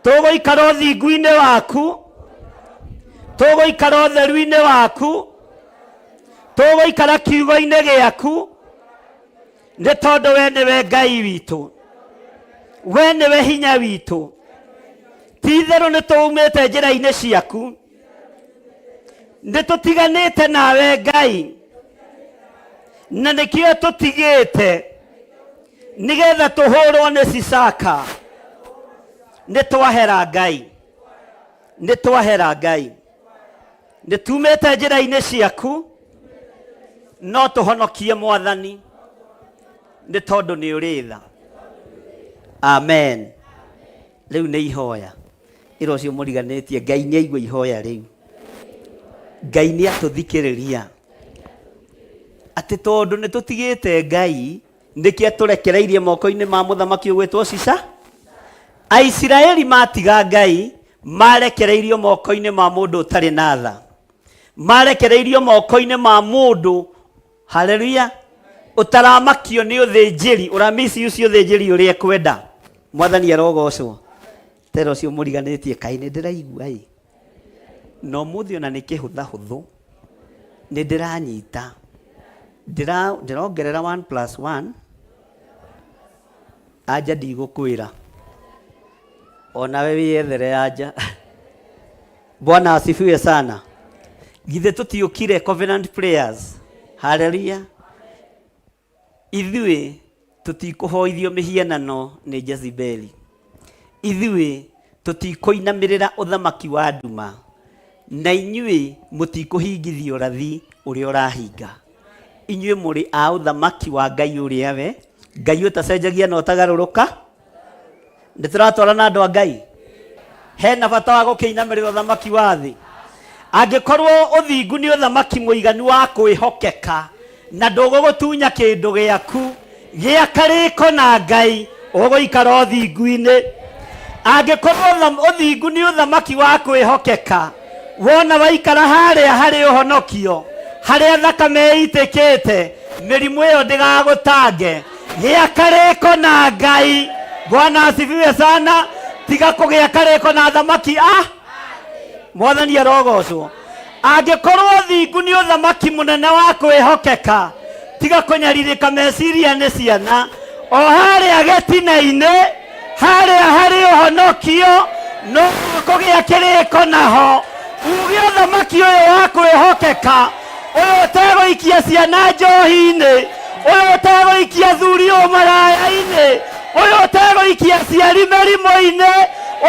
tũgũikara ũthingu-inĩ waku, tũgũikara ũtheru-inĩ waku, tũgũikara kiugo-inĩ gĩaku, nĩ tondũ we nĩwe Ngai witũ, we nĩwe hinya witũ. Ti-itherũ nĩ tũumĩte njĩra-inĩ ciaku, nĩ tũtiganĩte nawe Ngai, na nĩkĩo tũtigĩte nĩgetha tũhũrwo nĩ Sisaka. Nĩ twahera Ngai, nĩ twahera Ngai, nĩ tumĩte njĩra-inĩ ciaku, no tũhonokie Mwathani, nĩ tondũ nĩ ũrĩ tha. Amen. Rĩu nĩ ihoya ĩro ũcio mũriganĩtie. Ngai nĩ aigua ihoya rĩu, Ngai nĩ atũthikĩrĩria, atĩ tondũ nĩ tũtigĩte Ngai, nĩkĩo tũrekereirie moko-inĩ ma mũthamaki ũgwĩtwo Sisaka. Aisiraeli matiga Ngai, marekereirio moko-inĩ ma mũndũ ũtarĩ na tha, marekereirio moko-inĩ ma mũndũ, haleluya, ũtaramakio nĩ ũthĩnjĩri, ũramisi ũcio ũthĩnjĩri ũrĩa kwenda. Mwathani arogocwo. Tero ũcio mũriganĩtie, kaĩ nĩ ndĩraigua no mũthĩ ona nĩ kĩhũthahũthũ, nĩ ndĩranyita, ndĩrongerera 1+1, anja ndigũkwĩra, onawe wĩyethere anja. Bwana asifiwe sana. Githĩ tũtiũkire covenant prayers? Haleluya. Ithuĩ tũtikũhoithio mĩhianano nĩ Jezebeli, ithuĩ tutikoinamirira uthamaki wa nduma na inyui mutikuhingithio rathi uria urahinga. Inyui muri a uthamaki wa Ngai uria we Ngai utacenjagia na utagaruruka. Ndiratwara na andu a Ngai hena bata wa gukiinamirira uthamaki wa thi. Angikorwo uthingu ni uthamaki muiganu wa kwihokeka na ndugugutunya kindu giaku gia kariko na Ngai uguikara uthingu-ini. Angikorwo uthingu ni uthamaki wa kwihokeka wona waikara haria hari uhonokio haria thakame itikite mirimu iyo ndigagutange gia kariko na Ngai. Bwana asifiwe sana. Tiga kugia kariko na thamaki Mwathani arogocwo. Angikorwo thingu ni uthamaki munene wa kwihokeka tiga kunyaririka meciria ni ciana o haria getina-ini haria hari uhonokio no kugia kiriko naho uge uthamaki uyu wa kwihokeka uyu uteguikia ciana njohi-ini uyu uteguikia thuri umaraya-ini uyu uteguikia ciari merimu-ini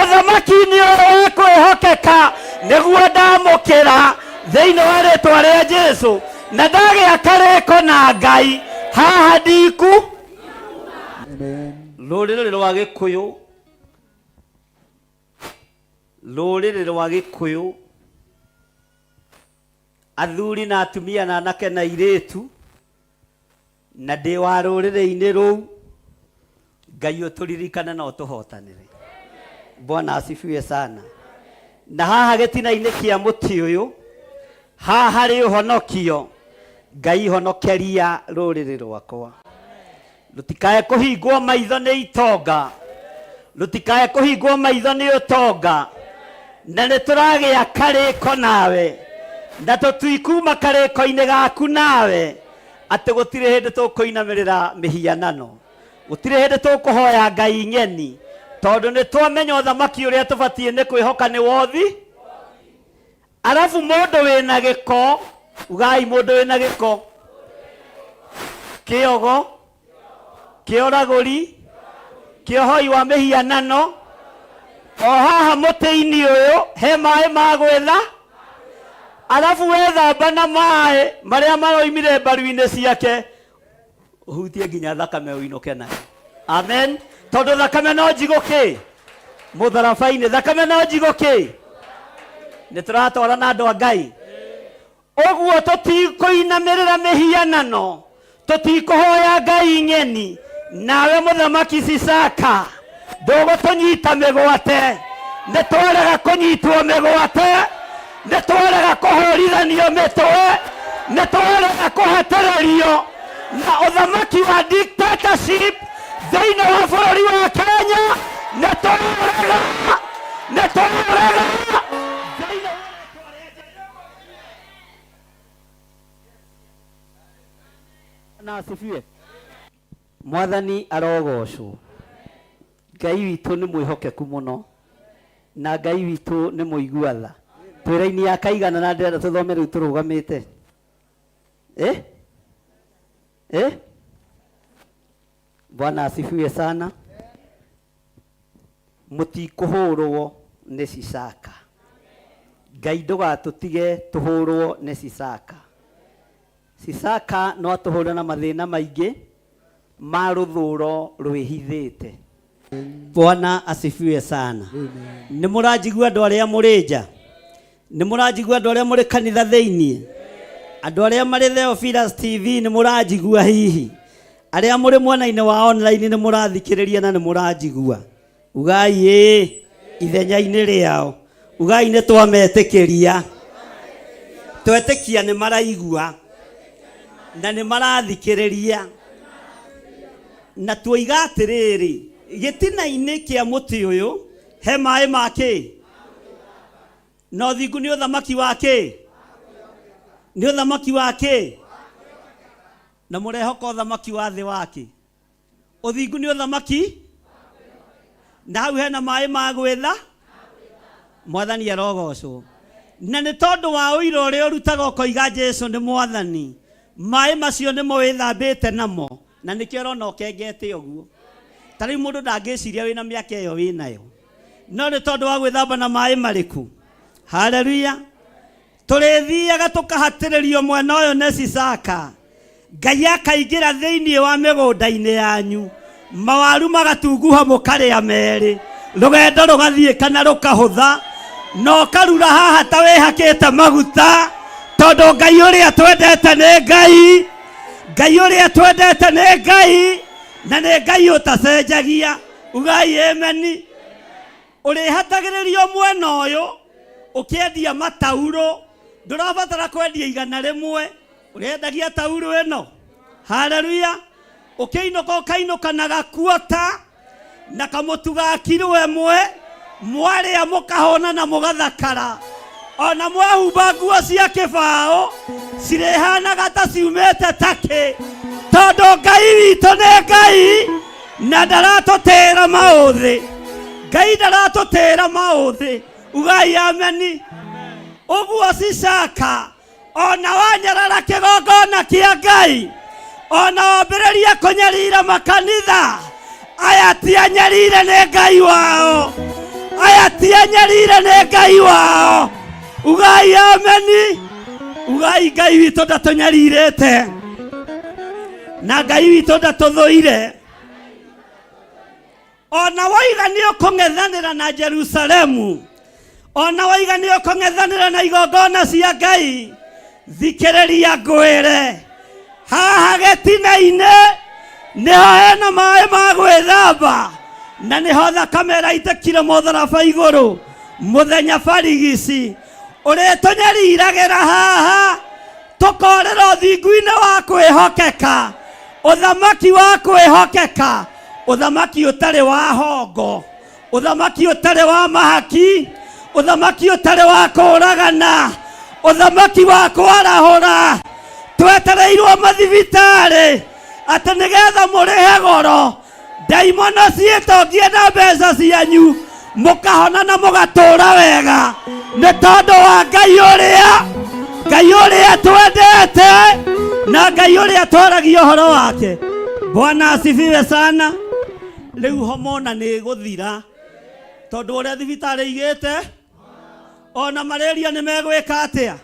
uthamaki-ini uyu wa kwihokeka niguo ndamukira thiini wa ritwa ria Jesu na ndagia kariko na Ngai haha ndiku. Ruriri rwa Gikuyu athuri na atumia na anake na iritu na ndi wa ruriri-ini ruu Ngai uturirikane na utuhotanire. Bwana asifiwe sana. Na haha getina-ini kia muti uyu haha hari uhonokio Ngai honokeria ruriri rwakwa. Rutikae kuhingwo maitho ni itonga, rutikae kuhingwo maitho ni utonga na nituragia kariko nawe na tutwikuma kariko-ini gaku nawe ati gutire hindi tukuinamirira mihianano, gutire hindi tukuhoya Ngai ng'eni tondu ni twamenya uthamaki uria tubatie ni kwihoka ni wothi. Alafu mundu wina giko ugai mundu wina giko kiogo kioraguri kiohoi wa mihianano o haha muti-ini uyu he mai ma gwitha. Alafu wethamba na mai maria maroimire mbaru-ini ciake uhutie nginya thakame uinuke nayo. Amen. Tondu thakame no njiguki mutharabai-ini thakame no njiguki nituratwara na andu a Ngai. Uguo tutikuinamirira mihianano tutikuhoya Ngai ng'eni nawe muthamaki Sisaka ndugutunyita migwate nitwarega kunyitwo migwate nitwarega kuhurithanio mitwe nitwarega kuhetererio na uthamaki wa dictatorship thiini wa bururi wa Kenya nitwarega na asifiwe. Mwathani arogocwo. Ngai witu ni mwihokeku muno na Ngai witu ni muiguatha. Twira-ini ya kaigana na ndenda tuthome riu turugamite. Bwana asifiwe sana. Mutikuhurwo ni Sisaka. Ngai ndugatutige tuhurwo ni Sisaka. Sisaka no atuhure na mathina maingi ma ruthuro rwihithite. Bwana asifiwe sana. Ni murajigua andu aria murija, ni murajigua andu aria muri kanitha thiini, andu aria mari Theophilus TV ni murajigua hihi, aria muri mwena-ini wa online ni murathikiriria na ni murajigua. Ugai ithenya-ini riao ugai ni twametikiria twetikia ni maraigua na ni marathikiriria na tuiga atiriri gitina-ini kia muti uyu he mai make no thingu ni uthamaki wake ni uthamaki wake na murehoka uthamaki wa thi wake uthingu ni uthamaki na hau hena mai ma gwitha. Mwathani arogocwo. Na ni tondu wa uira uria urutaga ukoiga Jesu ni mwathani mai macio ni mo withambite namo na nikio rona ukengete uguo. Tari mundu ndangiciria wina miaka iyo winayo no nĩ tondũ wa gwĩthamba na maĩ marĩku. Haleluya. Tũrĩthiaga tũkahatĩrĩrio mwena ũyũ nĩ Sisaka. Ngai akaingĩra thĩinĩ wa mĩgũnda-inĩ yanyu, mawaru magatunguha mũkarĩa merĩ, rũgendo rũgathiĩ kana rũkahũtha, no karura haha ta wĩhakĩte maguta, tondũ Ngai ũrĩa twendete nĩ Ngai. Ngai ũrĩa twendete nĩ Ngai, na nĩ Ngai ũtacenjagia. Ugai ameni. Ũrĩhatagĩrĩrio mwena ũyũ ũkĩendia matauro, ndũrabatara kwendia igana rĩmwe, ũrĩendagia tauro ĩno. Haleluya. Ũkĩinũka ũkainũka na gakuota na kamũtu ga kilo ĩmwe, mwarĩa mũkahona na mũgathakara. Ona mwahumba nguo cia kĩbaũ cirĩhanaga ta ciumĩte Takĩ, tondũ Ngai witũ nĩ Ngai na ndaratũtĩra maũthĩ. Ngai ndaratũtĩra maũthĩ. Ugai ameni. Ũguo Sisaka, ona wanyarara kĩgongona kĩa Ngai, ona wambĩrĩria kũnyarira makanitha, aya ti anyarire nĩ Ngai wao. Aya ti anyarire nĩ Ngai wao. Ugai ameni. Ugai Ngai witũ ndatũnyarirĩte, na Ngai witũ ndatũthũire. Ona waiga nĩ ũkũng'ethanĩra na Jerusalemu, ona waiga nĩ ũkũng'ethanĩra na igongona cia Ngai, thikĩrĩria ngwĩre, haha gĩtina-inĩ nĩho hena maĩ ma gwĩthamba, na nĩho thakame ĩraitĩkire mũtharaba igũrũ mũthenya barigici. Ũrĩtũnyariragĩra haha tũkorera ũthingu-inĩ wa kwĩhokeka, ũthamaki wa kwĩhokeka, ũthamaki ũtarĩ wa hongo, ũthamaki ũtarĩ wa mahaki, ũthamaki ũtarĩ wa kũragana, ũthamaki wa kwarahũra. Twetereirwo mathibitarĩ atĩ nĩgetha mũrĩhe goro, ndaimono ciĩtongie na mbeca cianyu, mũkahona na mũgatũra wega, nĩ tondũ wa Ngai ũrĩa twendete na Ngai ũrĩa twaragia ũhoro wake. Bwana asifiwe sana. Rĩu homona nĩ gũthira, tondũ ũrĩa thibitarĩ igĩte, ona malaria nĩ megwĩka atĩa.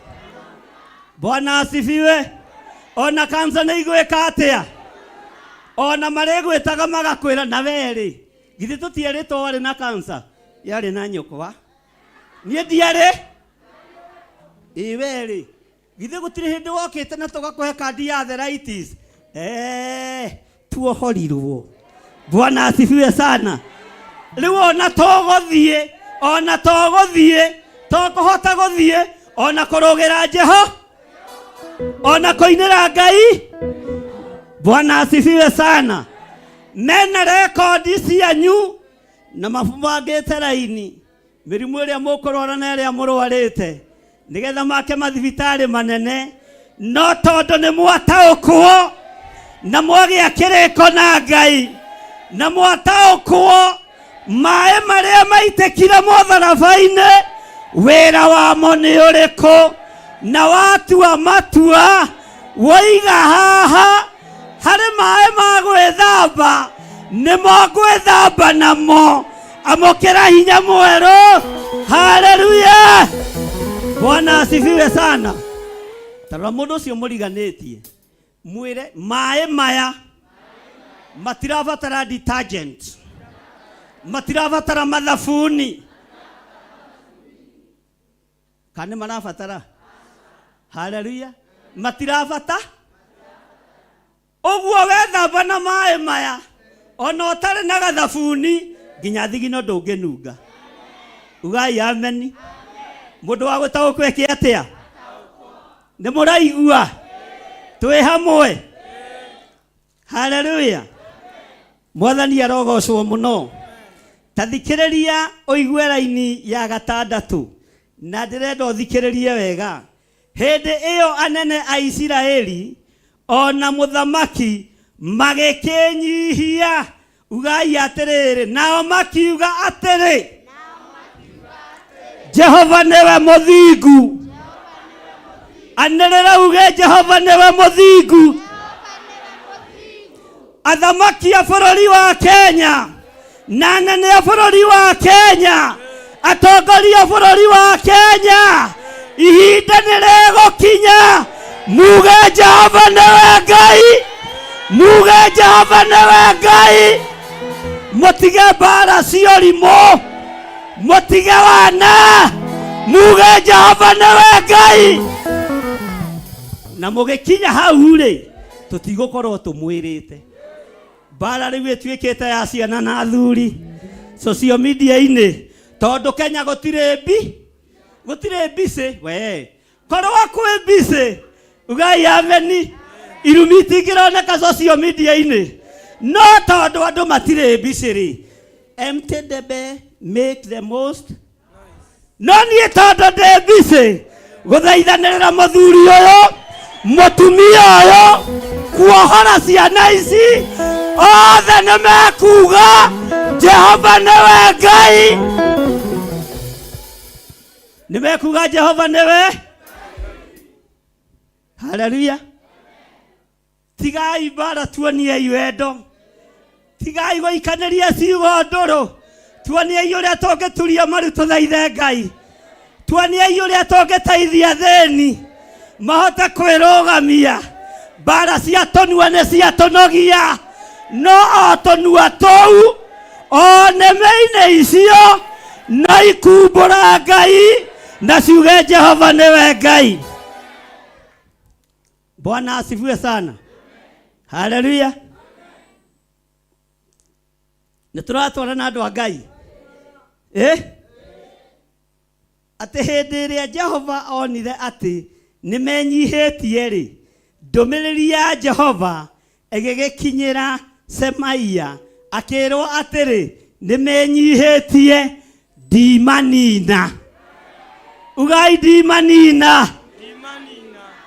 Bwana asifiwe. Ona kansa nĩ igwĩka atĩa. Ona marĩgwĩtaga magakwĩra na werĩ, githĩ tũtierĩtwo warĩ na kansa, yarĩ na nyũkwa. Niĩ ndiarĩ werĩ, githĩ gũtirĩ hĩndĩ wokĩte na tũgakũhe kandi ya arthritis. Tuohorirwo. Bwana asifiwe sana. Rĩu ona tũgũthiĩ, ona tũgũthiĩ, tũkũhota gũthiĩ, ona kũrũgĩra Jeho, ona kũinĩra Ngai. Bwana asifiwe sana. Mena rekodi cianyu na mabangĩte raini, mĩrimũ ĩrĩa mũkũrwara na ĩrĩa mũrwarĩte, nĩgetha make mathibitarĩ manene, no tondũ nĩ mwataũkwo na mwagĩa kĩrĩko na Ngai, na mwataũkwo maĩ marĩa maitĩkire mũtharaba-inĩ wĩra wamo nĩ ũrĩkũ, na watua matua woiga haha harĩ maĩ ma gwĩthamba, nĩmo gwĩthamba namo, amũkĩra hinya mwerũ. Haleluya. Bwana asifiwe sana. Tarora mũndũ ũcio mũriganĩtie, mwĩre maĩ maya matirabatara detergent, matirabatara mathabuni, kana marabatara. Haleluya. Matirabata. Ũguo wethamba na maĩ maya, ona ũtarĩ na gathabuni, nginya thigino ndũngĩnunga. Ugai ameni. Mũndũ wa gũtaũkwo eke atĩa? Nĩ mũraigua? Twĩ hamwe. Haleluya. Mwathani arogocwo mũno. Ta thikĩrĩria ũigue raini ya gatandatũ, na ndĩrenda ũthikĩrĩrie wega. Hĩndĩ ĩyo anene a Isiraeli ona mũthamaki magĩkĩnyihia. Ugai atĩrĩrĩ, nao makiuga atĩrĩ, Jehova nĩwe mũthingu. Anĩrĩra uge Jehova nĩwe mũthingu. Athamaki a bũrũri wa Kenya na nene ya bũrũri wa Kenya, atongoria bũrũri wa Kenya, ihinda nĩrĩgũkinya, muge Jehova nĩwe Ngai, muge Jehova nĩwe Ngai, mũtige mbara cia ũrimũ, mũtige wana, muge Jehova nĩwe Ngai. Na mũgĩkinya hau rĩ, tũtigũkorwo tũmwĩrĩte. Mbara rĩu ĩtuĩkĩte ya ciana na athuri social media-inĩ, tondũ Kenya gũtirĩ mbici we korwo kwĩ mbici ugai ameni irumi itingĩroneka social media-inĩ, no tondũ andũ matirĩ mbici rĩ, empty debe make the most. No niĩ tondũ ndĩ mbici gũthaithanĩrĩra mũthuri ũyũ, mũtumia ũyũ, kuohora ciana ici, othe nĩmekuga Jehova nĩwe Ngai. Nimekuga Jehova nĩwe. Haleluya. Tigai mbara, tuoniei wendo, tigai gũikanĩria ciugo ndũrũ, tuoniei ũrĩa tũngĩturia maru tũthaithe Ngai, tuoniei ũrĩa tũngĩteithia thĩni mahote kwĩrũgamia. Mbara cia tũnua nĩ cia tũnogia, no o tũnua tũu o nĩmĩ-inĩ icio no ikumbũra Ngai na ciuge Jehova nĩwe Ngai. Bwana asifiwe sana. Haleluya. Nĩtũratwara na andũ a Ngai atĩ hĩndĩ ĩrĩa Jehova onire atĩ nĩmenyihĩtie rĩ, ndũmĩrĩri ya Jehova ĩgĩgĩkinyĩra Semaia, akĩrwo atĩrĩ nĩmenyihĩtie, ndimanina. Ugai ndimanina.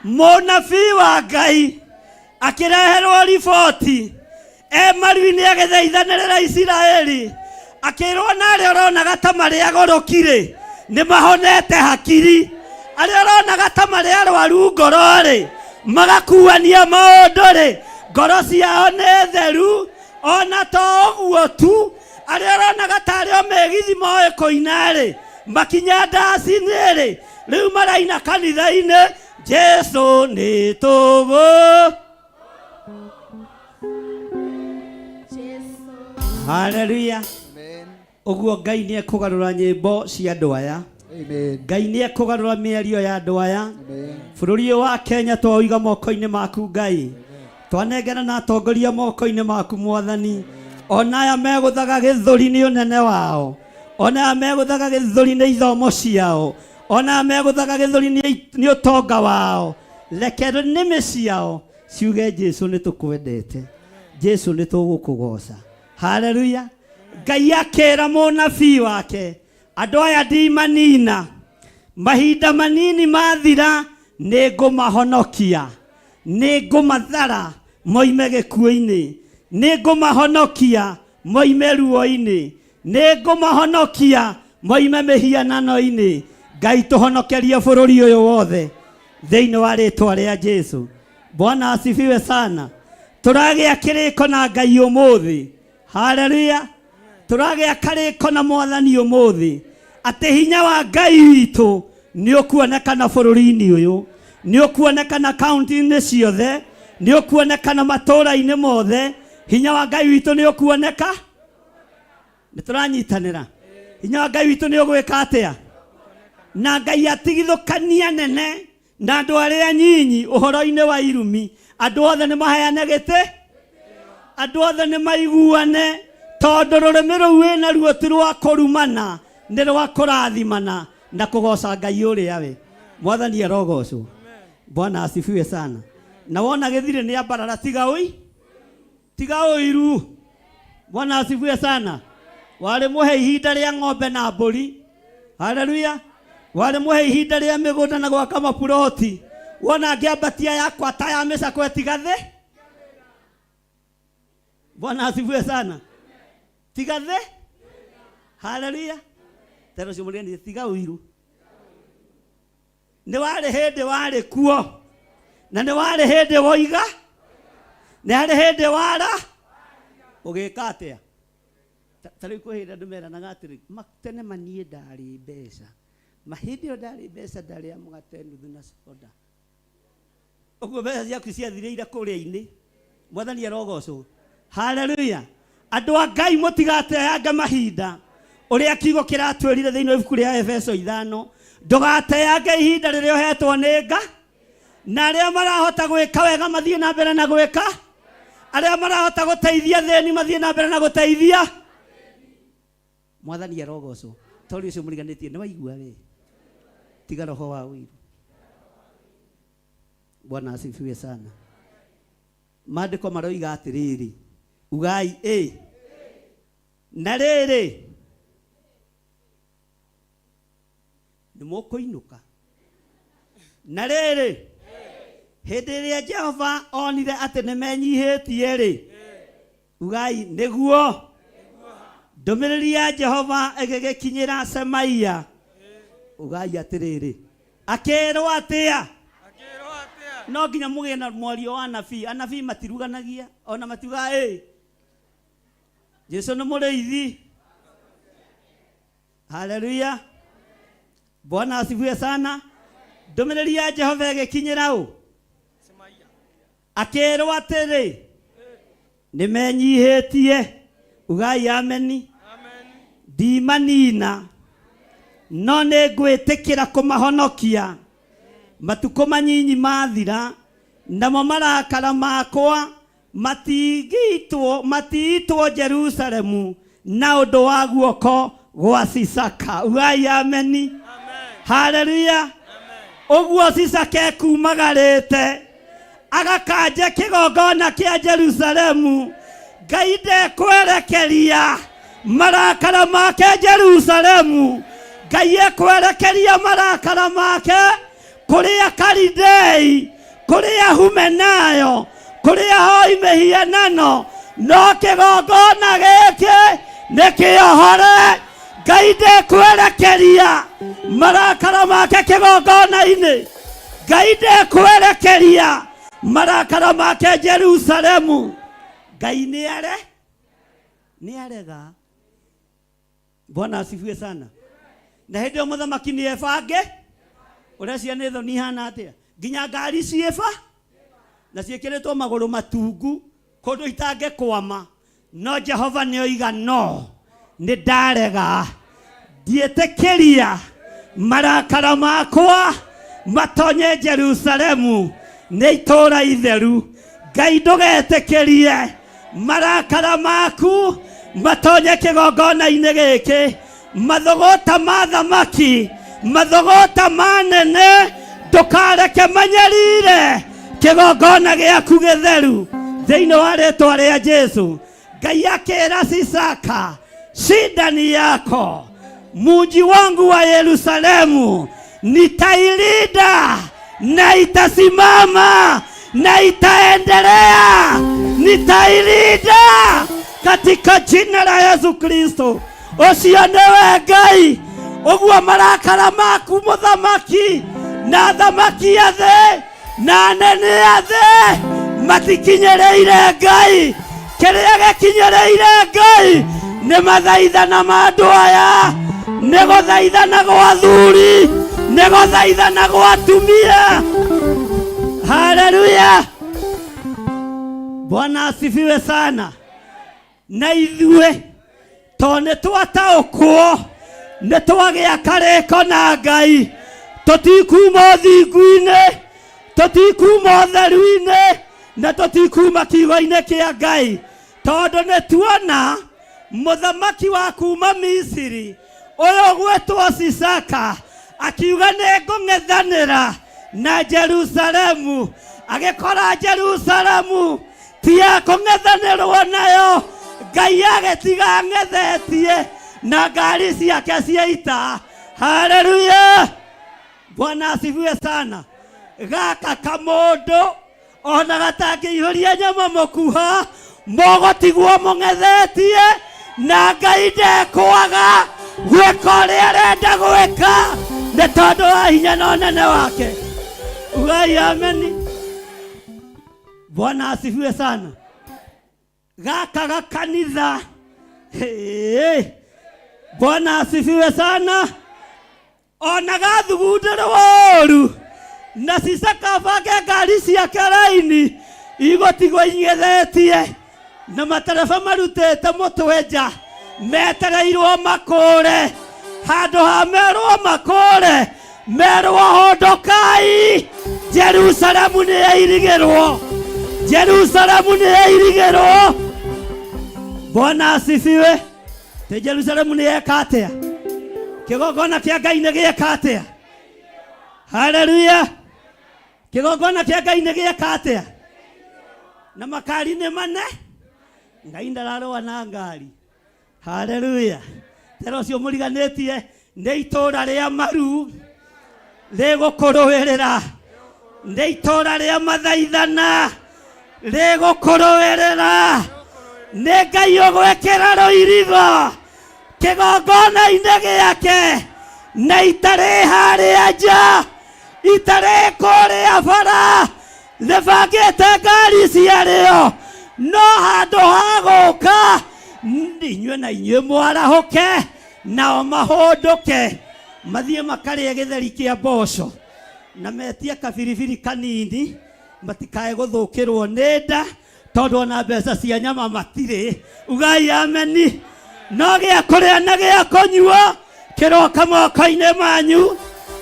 Mũnabii wa Ngai akĩreherwo riboti maru-inĩ agĩthaithanĩrĩra Isiraeli, akĩrwo narĩ ũronaga ta marĩa agũrũkire nĩmahonete hakiri, arĩa ũronaga ta marĩa arwaru ngoro rĩ, magakuania maũndũ rĩ, ngoro ciao nĩ theru, ona to ũguo tu, arĩa ũronaga ta arĩa megithi moĩ kũina rĩ, makinya ndaci-inĩ rĩ, rĩu maraina kanitha-inĩ Jesu nĩ tũgũ. Haleluya. Ũguo Ngai nĩ ekũgarũra nyĩmbo cia andũ aya. Ngai nĩ ekũgarũra mĩario ya andũ aya. Bũrũri wa Kenya twaũiga moko-inĩ maku Ngai, twanengera na atongoria moko-inĩ maku Mwathani. Ona aya megũthaga gĩthũri nĩ ũnene wao, ona aya megũthaga gĩthũri nĩ ithomo ciao, ona aya megũthaga gĩthũri nĩ ũtonga wao, reke nĩmĩ ciao ciuge Jesu nĩ tũkwendete, Jesu nĩ tũgũkũgoca. Haleluya. Ngai akĩra mũnabii wake, andũ aya ndimanina, mahinda manini mathira nĩngũmahonokia, nĩngũmathara moime gĩkuũ-inĩ, nĩngũmahonokia moime ruo-inĩ, nĩngũmahonokia moime mĩhianano-inĩ. Ngai tũhonokerie bũrũri ũyũ wothe thĩinĩ wa rĩtwa rĩa Jesu. Bwana asifiwe sana. Tũragĩa kĩrĩko na Ngai ũmũthĩ. Haleluya. Tũragĩa karĩko na Mwathani ũmũthĩ atĩ hinya wa Ngai witũ nĩ ũkuonekana bũrũri-inĩ ũyũ, nĩ ũkuonekana kaunti-inĩ ciothe, nĩ ũkuonekana matũũra-inĩ mothe. Hinya wa Ngai witũ nĩ ũkuoneka. Nĩtũranyitanĩra. Hinya wa Ngai witũ nĩ ũgwĩka atĩa? Na Ngai atigithũkania nene na andũ arĩa nyinyi ũhoro-inĩ wa irumi. Andũ othe nĩ maheane gĩtĩ, andũ othe nĩ maiguane, tondũ rũrĩmĩ rũu wĩna ruo ti rwa kũrumana, nĩ rwa kũrathimana na kũgoca Ngai ũrĩa we. Mwathani arogocwo. Bwana asifiwe sana. Na wona gĩthirĩ nĩ ambarara tiga ũiru. Bwana asifiwe sana. Wale muhe ihinda rĩa ng'ombe na mbũri. Haleluya. Wale muhe ihinda rĩa mĩgũnda na gwaka mapuroti. Wona ngĩambatia yakwa ta ya mĩcakwe tigathe. Bwana asifiwe sana. Tigathe. Haleluya. Tero cimũrĩni tiga ũiru. Nĩ warĩ hĩndĩ warĩ kuo, na nĩ warĩ hĩndĩ woiga, nĩ harĩ hĩndĩ wara, ũgĩka atĩa? Tarĩ kwĩhĩra ndũmera na gatĩrĩ matene manie ndarĩ mbeca mahĩndĩ ĩyo ndarĩ mbeca ndarĩ mũgate nuthu na soda ũguo mbeca ciaku ciathirĩire kũrĩa-inĩ mwathani arogocwo haleluya andũ a Ngai mũtigateanga mahinda ũrĩa kiugo kĩratwĩrire thĩinĩ wa ibuku rĩa Efeso 5 ndũgateange ihinda rĩrĩa ũhetwo nĩ Ngai na arĩa marahota gwĩka wega mathiĩ na mbere na gwĩka arĩa marahota gũteithia thĩni mathiĩ na mbere na gũteithia mwathani arogocwo tori ũcio mũriganĩtie nĩ waigua we tiga roho wa ũiru. Bwana asifiwe sana. Maandĩko maroiga atĩrĩrĩ ugai na rĩrĩ nĩ mũkũinũka na rĩrĩ hĩndĩ ĩrĩa Jehova onire atĩ nĩ menyihĩtie rĩ ugai nĩguo ndũmĩrĩri ya Jehova ĩgĩgĩkinyĩra Semaia ugai atĩrĩrĩ akĩrwo atĩa no nginya mũgĩe na mwario wa anabii matiruganagia ona matiuga Jesu nĩ mũrĩithi haleluya Bwana asifiwe sana. Ndũmĩrĩri ya Jehova ĩgĩkinyĩra ũ akĩrwo atĩrĩ nĩ menyihĩtie ugai ameni ndimanina no nĩ ngwĩtĩkĩra kũmahonokia matukũ manyinyi mathira namo marakara makwa matiitwo Jerusalemu na ũndũ wa guoko gwa Sisaka ugai ameni haleluya ũguo Sisaka ekumagarĩte agakanja kĩgongona kĩa Jerusalemu Ngai ndekwerekeria marakara make Jerusalemu Ngai ekwerekeria marakara make kũrĩa Kalidei kũrĩa Humenayo kũrĩa hoi mĩhianano no kĩgongona gĩkĩ nĩ kĩohore Ngai ndekwerekeria marakara make kĩgongona-inĩ Ngai ndekwerekeria marakara make Jerusalemu Ngai nĩ arega. Bwana asifiwe sana. Na hĩndĩ ĩyo mũthamaki nĩ ebange ũreciria nĩ thoni ihana atĩa nginya ngari ciĩba na ciĩkĩrĩtwo magũrũ matungu kũndũ itangĩkwama no Jehova nĩ oiga no nĩ ndarega ndiĩtĩkĩria marakara makwa matonye Jerusalemu nĩ itũũra itheru Ngai ndũgetĩkĩrie marakara maku matonye kĩgongona-inĩ gĩkĩ mathogota ma thamaki mathogota manene ndũkareke manyarire kĩgongona gĩaku gĩtheru thĩinĩ wa rĩĩtwa rĩa Jesu. Ngai akĩra Sisaka shida ni yako mji wangu wa Yerusalemu nitailinda na itasimama na itaendelea nitailinda katika jina la Yesu Kristo. Usionewe Ngai ũguo marakara maku mũthamaki na thamaki a thĩ na anene a thĩ matikinyĩrĩire Ngai kĩrĩa gĩkinyĩrĩire Ngai nĩ mathaithana ma andũ aya nĩ gũthaithana gwa athuri nĩ gũthaithana gwa atumia haleluya. Bwana asifiwe sana. Na ithuĩ to nĩ twataũkwo nĩ twagĩa karĩko na Ngai tũtikuma ũthingu-inĩ tũtikuma ũtheru-inĩ na tũtikuma kiugo-inĩ kĩa Ngai tondũ nĩ tuona mũthamaki wa kuma Misiri ũyũ gwĩtwo Sisaka akiuga nĩ ngũng'ethanĩra na Jerusalemu agĩkora Jerusalemu ti ya kũng'ethanĩrwo nayo Ngai agĩtiga ng'ethetie na ngari ciake cia ita haleluya. Bwana asifiwe sana. Gaka kamũndũ ona gatangĩihũria nyama mũkuha mũgũtigwo mũng'ethetie na Ngai ndekwaga gwĩka ũrĩa arenda gwĩka nĩ tondũ wa hinya na ũnene wake ugai ameni. Bwana asifiwe sana. Gaka gakanitha Hey, Bwana asifiwe sana. Ona gathugundire woru na cisakabage ngari ciake raini igotigwo ingethetie na matereba marutite mutwe nja metereirwo makure handu ha merwo makure merwo hondokai. Jerusalemu ni yairigirwo, Jerusalemu ni yairigirwo. Bwana asifiwe. Te Jerusalemu ni yekatea, kigogona kia Ngai ni giekatea. Haleluya. Kigogona kia Ngai ni giekatea. Na makari ni mane Ngai ndararwa na ngari. Haleluya. Tero cio muriganetie nĩ itura ria maru rĩgũkũrũĩrĩra, nĩ itura ria mathaithana rĩgũkũrũĩrĩra, nĩ Ngai ũgwĩkĩra rũirigo kĩgongona-inĩ gĩake, na itarĩ harĩa nja, itarĩ kũrĩa bara rĩbangĩte ngari ciarĩo, no handũ ha gũka inyuĩ na inyuĩ mwarahũke nao mahũndũke mathiĩ makarĩe gĩtheri kĩa mboco na metie kabiribiri kanini matikae gũthũkĩrwo nĩ nda, tondũ ona mbeca cia nyama matirĩ. Ugai ameni. No gĩa kũrĩa na gĩa kũnyua kĩroka moko-inĩ manyu.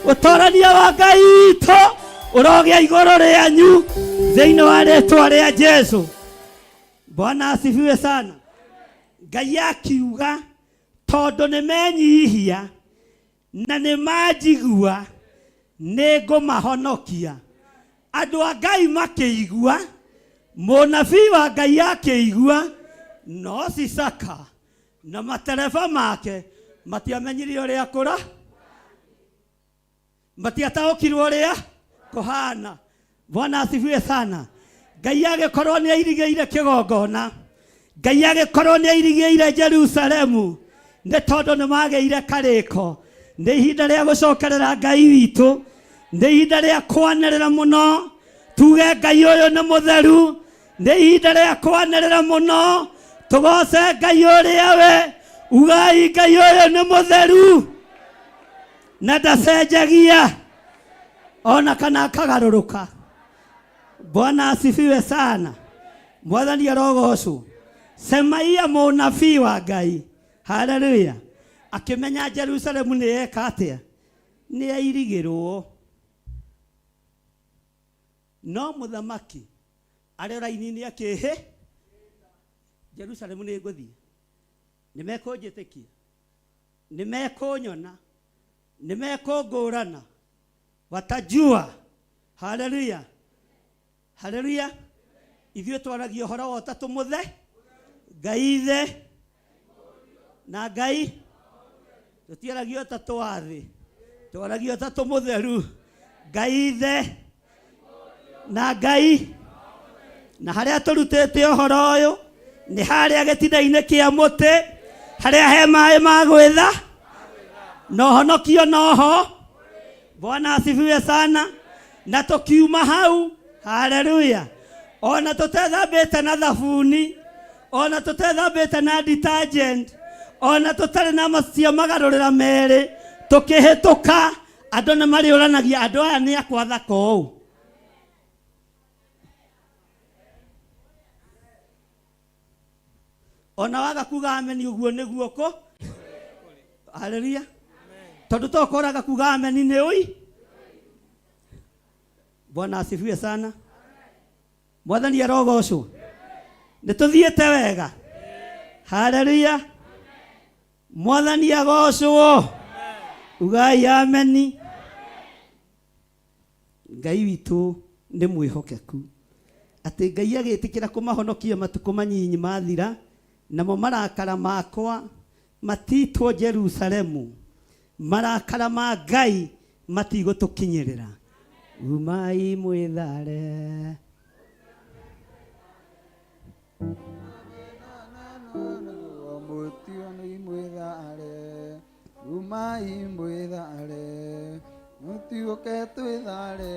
Ũtorania wa Ngai witũ ũrogĩa igũrũ rĩanyu thĩinĩ wa rĩĩtwa rĩa Jesũ. Bwana asifiwe sana. Ngai akiuga tondũ nĩ menyihia na nĩ manjigua nĩ ngũmahonokia. Andũ a Ngai makĩigua, mũnabii wa Ngai akĩigua, no Sisaka na matereba make matiamenyire ũrĩa kũra, matiataũkirwo ũrĩa kũhana. Bwana asifiwe sana. Ngai agĩkorwo nĩ airigĩire kĩgongona, Ngai agĩkorwo nĩ airigĩire Jerusalemu, nĩ tondũ nĩ magĩire karĩko. Nĩ ihinda rĩa gũcokerera Ngai witũ, nĩ ihinda rĩa kwanĩrĩra mũno, tuge Ngai ũyũ nĩ mũtheru, nĩ ihinda rĩa kwanĩrĩra mũno, tũgoce Ngai ũrĩa we. Ugai Ngai ũyũ nĩ mũtheru na ndacenjagia ona kana akagarũrũka. Bwana asifiwe sana. Mwathani arogocwo. Semaia mũnabii wa Ngai, haleluya, akĩmenya Jerusalemu nĩ yeka atĩa, nĩ yairigĩrwo. No mũthamaki arĩ raini-inĩ akĩhĩ, Jerusalemu nĩ ngũthiĩ, nĩ mekũnjĩtĩkia, nĩ mekũnyona, nĩ mekũngũrana, watajua. Haleluya, haleluya. Ithuĩ twaragia ũhoro wa ũtatũ mũthe, Ngai ithe na Ngai, tũtiaragia ũtatũ wa thĩ, twaragia ũtatũ mũtheru, Ngai ithe na Ngai. Na harĩa tũrutĩte ũhoro ũyũ nĩ harĩa gĩtina-inĩ kĩa mũtĩ, harĩa he maĩ ma gwĩtha na ũhonokio noho. Bwana asifiwe sana. Na tũkiuma hau, haleluya, ona tũtethambĩte na thabuni, ona tũtethambĩte na detergent, ona tũtarĩ na macia magarũrĩra merĩ, tũkĩhĩtũka andũ nĩ marĩũranagia, andũ aya nĩ akwa thaka ũũ. Ona waga kuga ameni ũguo nĩ guoko. Haleluya. Tondũ tokoraga kuga ameni nĩ ũi. Bwana asifiwe sana. Mwathani arogocwo. Nĩ tũthiĩte wega. Haleluya. Mwathani agocwo. Ugai ameni. Ngai witũ nĩ mwĩhokeku atĩ Ngai agĩtĩkĩra kũmahonokia matukũ manyinyi mathira, namo marakara makwa matitwo Jerusalemu, marakara ma Ngai matigũtũkinyĩrĩra. Umai mwĩthare. Umai mwĩthare, mũtiũke twĩthare,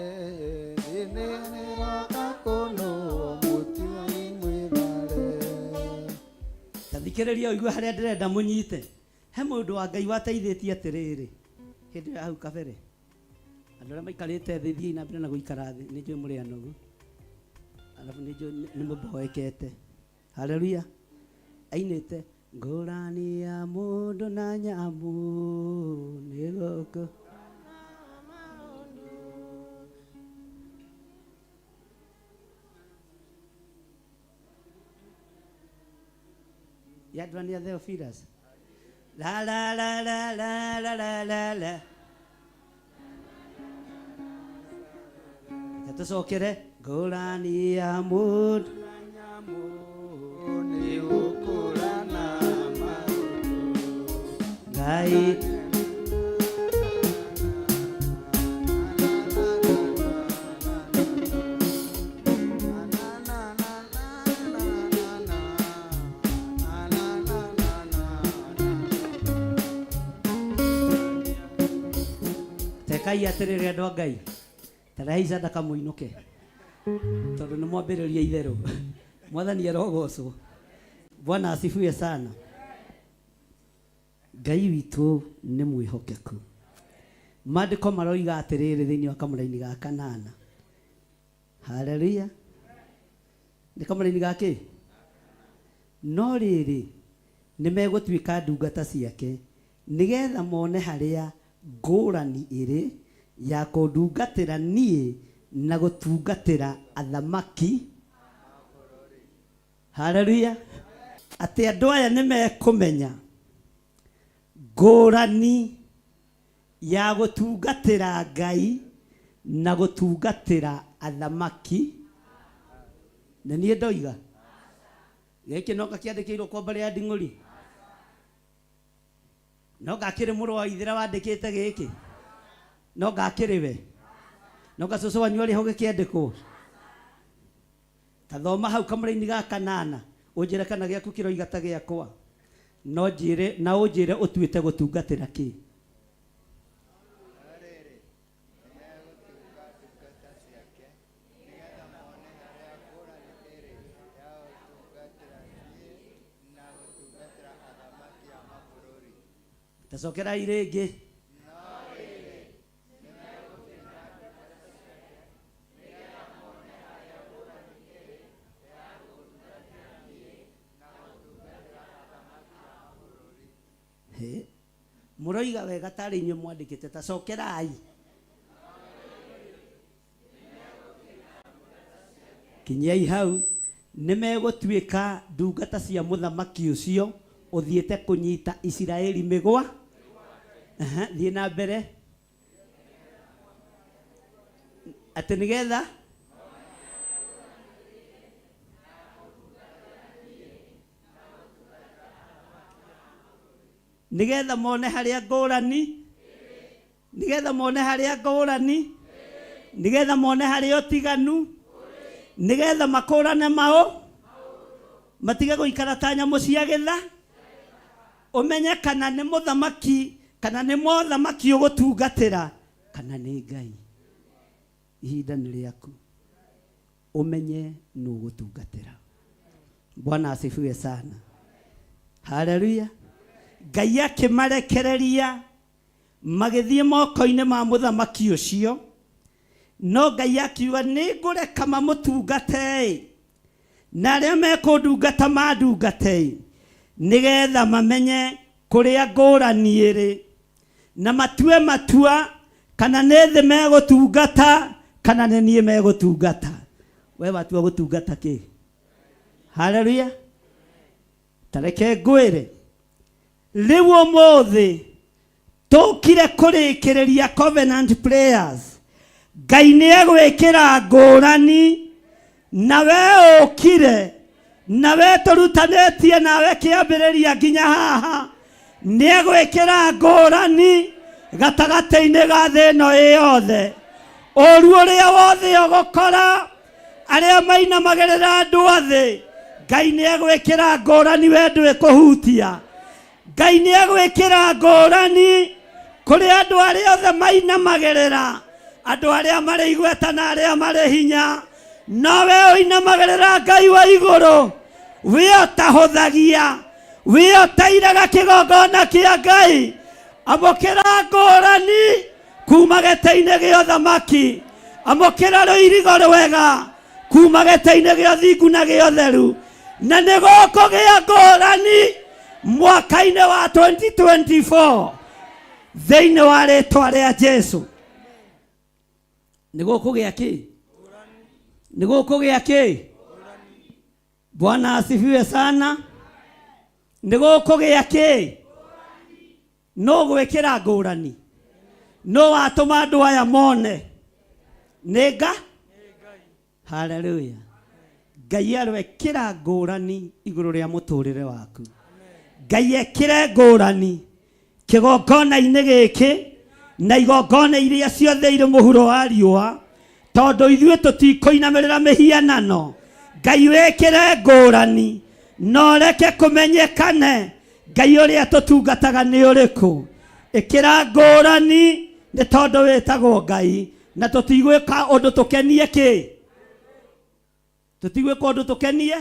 ĩnĩ roka kũno, mũtiũke mwĩthare. thikĩrĩria ũigua harĩa ndĩrenda mũnyite he mũndũ wa Ngai wateithĩtie atĩrĩrĩ hĩndĩ ya hau kabere andũ arĩa maikarĩte thĩ thiĩ na mbere na gũikara thĩ nĩ njũĩ mũrĩ anogu alafu nĩ njũĩ nĩ mũmboekete haleluya ainĩte ngũrani ya mũndũ na nyamũ nĩ gũkũ Yadrania Theophilus. La la la la la la la la la. Tũcokere ngũrani ya mũndũ na nyamũ nĩ gũkũrana maũndũ Ngai Kai aterere andũ a Ngai taraica ndakamũinũke tondũ nĩ mwambĩrĩria itherũ mwathani arogocwo Bwana asifiwe sana Ngai witũ nĩ mwĩhokeku maandĩko maroiga atĩrĩrĩ thĩinĩ wa kamũra-inĩ ga kanana haleluya nĩ kamũra-inĩ gake no rĩrĩ nĩ megũtuĩka ndungata ciake nĩgetha mone harĩa ngũrani ĩrĩ ya kũndungatĩra niĩ na gũtungatĩra athamaki haleluya atĩ andũ aya nĩ mekũmenya ngũrani ya gũtungatĩra Ngai na gũtungatĩra athamaki na niĩ ndoiga gĩkĩ no gakĩandĩkĩirwo kwa mbere ya nding'ũri no gakĩrĩ mũrũ wa ithĩra wandĩkĩte gĩkĩ no gakĩrĩ we no gacũcũ wanyu arĩ ho gĩkĩandĩkwo tathoma hau kamũra-inĩ ga kanana ũnjĩre kana gĩaku kĩroiga ta gĩakwa no njĩre na ũnjĩre ũtuĩte gũtungatĩra kĩ tacokera irĩngĩ mũroiga wega tarĩ inyuĩ mwandĩkĩte tacokerai kinyai hau nĩ megũtuĩka ndungata cia mũthamaki ũcio ũthiĩte kũnyita Isiraeli mĩgwa thiĩ na mbere atĩ nĩgetha nĩgetha mone harĩa ngũrani nĩgetha mone harĩa ngũrani nĩgetha mone harĩa ũtiganu nĩgetha makũrane matige gũikara ta nyamũ cia gĩtha ũmenye kana nĩ mũthamaki kana nĩ mũthamaki ũgũtungatĩra kana nĩ Ngai ihinda nĩ rĩaku ũmenye nũ ũgũtungatĩra Bwana asifiwe sana haleluya Ngai akĩmarekereria magĩthiĩ moko-inĩ ma mũthamaki ũcio no Ngai akiuga nĩ ngũreka mamũtungate na arĩa mekũndungata mandungate nĩgetha mamenye kũrĩa ngũrani ĩrĩ na matue matua kana nĩ thĩ megũtungata kana nĩ niĩ megũtungata we watua gũtungata kĩ haleluya tareke ngwĩre rĩu ũmũthĩ tũkire kũrĩkĩrĩria covenant prayers Ngai nĩ egwĩkĩra ngũrani na we ũkire na we tũrutanĩtie nawe kĩambĩrĩria nginya haha nĩ egwĩkĩra ngũrani gatagatĩ-inĩ ga thĩ ĩno yothe ũru ũrĩa wothe ũgũkora arĩa mainamagĩrĩra andũ athĩ Ngai nĩ egwĩkĩra ngũrani we ndũĩ kũhutia Ngai nĩ egwĩkĩra ngũrani kũrĩ andũ arĩa othe mainamagĩrĩra andũ arĩa marĩ igweta na arĩa marĩ hinya no we ũinamagĩrĩra Ngai wa igũrũ we ũtahũthagia wĩoteiraga kĩgongona kĩa Ngai, amũkĩra ngũrani kuma gĩtĩ-inĩ gĩa ũthamaki, amũkĩra rũirigo rwega kuma gĩtĩ-inĩ gĩa ũthingu na gĩa ũtheru, na nĩ gũkũgĩa ngũrani mwaka-inĩ wa 2024 thĩinĩ wa rĩtwa rĩa Jesũ. Nĩ gũkũgĩa kĩ? Nĩ gũkũgĩa kĩ? Bwana asifiwe sana. Nĩ gũkũgĩa kĩ? No gwĩkĩra ngũrani? No watũma andũ aya mone? Nĩ Ngai? Haleluya. Ngai arwekĩra ngũrani igũrũ rĩa mũtũrĩre waku. Ngai ekĩre ngũrani kĩgongona-inĩ gĩkĩ na igongona iria ciothe irĩ mũhuro wa riũa, tondũ ithuĩ tũtikũinamĩrĩra mĩhianano. Ngai wĩkĩre ngũrani na ũreke kũmenyekane Ngai ũrĩa tũtungataga nĩ ũrĩkũ. Ĩkĩra ngũrani nĩ tondũ wĩtagwo Ngai, na tũtigwĩka ũndũ tũkenie kĩ? Tũtigwĩka ũndũ tũkenie?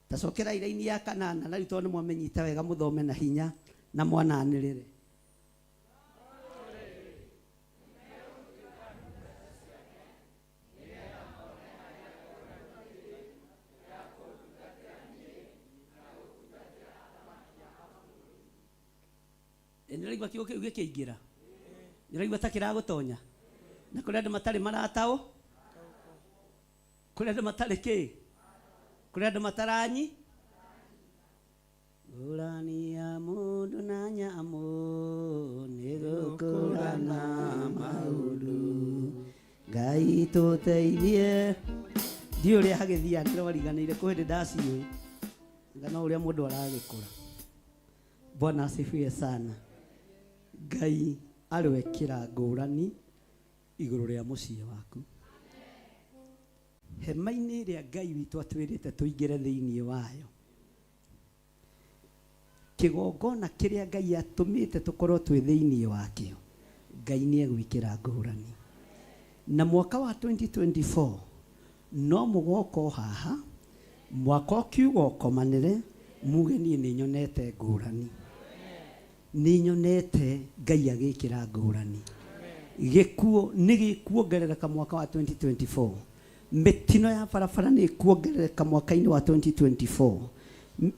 Tacokera iraini ya 8 na rĩu tondũ nĩmwamenyita wega mũthome na hinya na mwananĩrĩre. Nĩraigua kiugo kĩu gĩkĩingĩra? Nĩraigua ta kĩragũtonya? Na kũrĩ andũ matarĩ marataũ? Kũrĩ andũ matarĩ kĩ? Kũrĩ andũ mataranyi? Ngũrani ya mũndũ na nyamũ nĩ gũkũrana maũndũ. Ngai tũteithie. Ndiũ ũrĩa hagĩthiĩ nĩ wariganĩire kwĩ hĩndĩ ndaciũĩ. Ngana ũrĩa mũndũ aragĩkũra. Bwana asifiwe sana. Ngai arwekĩra ngũrani igũrũ rĩa mũciĩ waku. Hema-inĩ ĩrĩa Ngai witũ atwĩrĩte tũingĩre thĩinĩ wayo, kĩgongona kĩrĩa Ngai atũmĩte tũkorwo twĩ thĩinĩ wakĩo, Ngai nĩ egwĩkĩra ngũrani. Na mwaka wa 2024 no mũgoka haha, mwaka ũkiuga ũkomanĩre, muge niĩ nĩ nyonete ngũrani. Nĩ nyonete Ngai agĩkĩra ngũrani. Gĩkuũ nĩ gĩkuongerereka mwaka wa 2024. Mĩtino ya barabara nĩ ikuongerereka mwaka-inĩ wa 2024.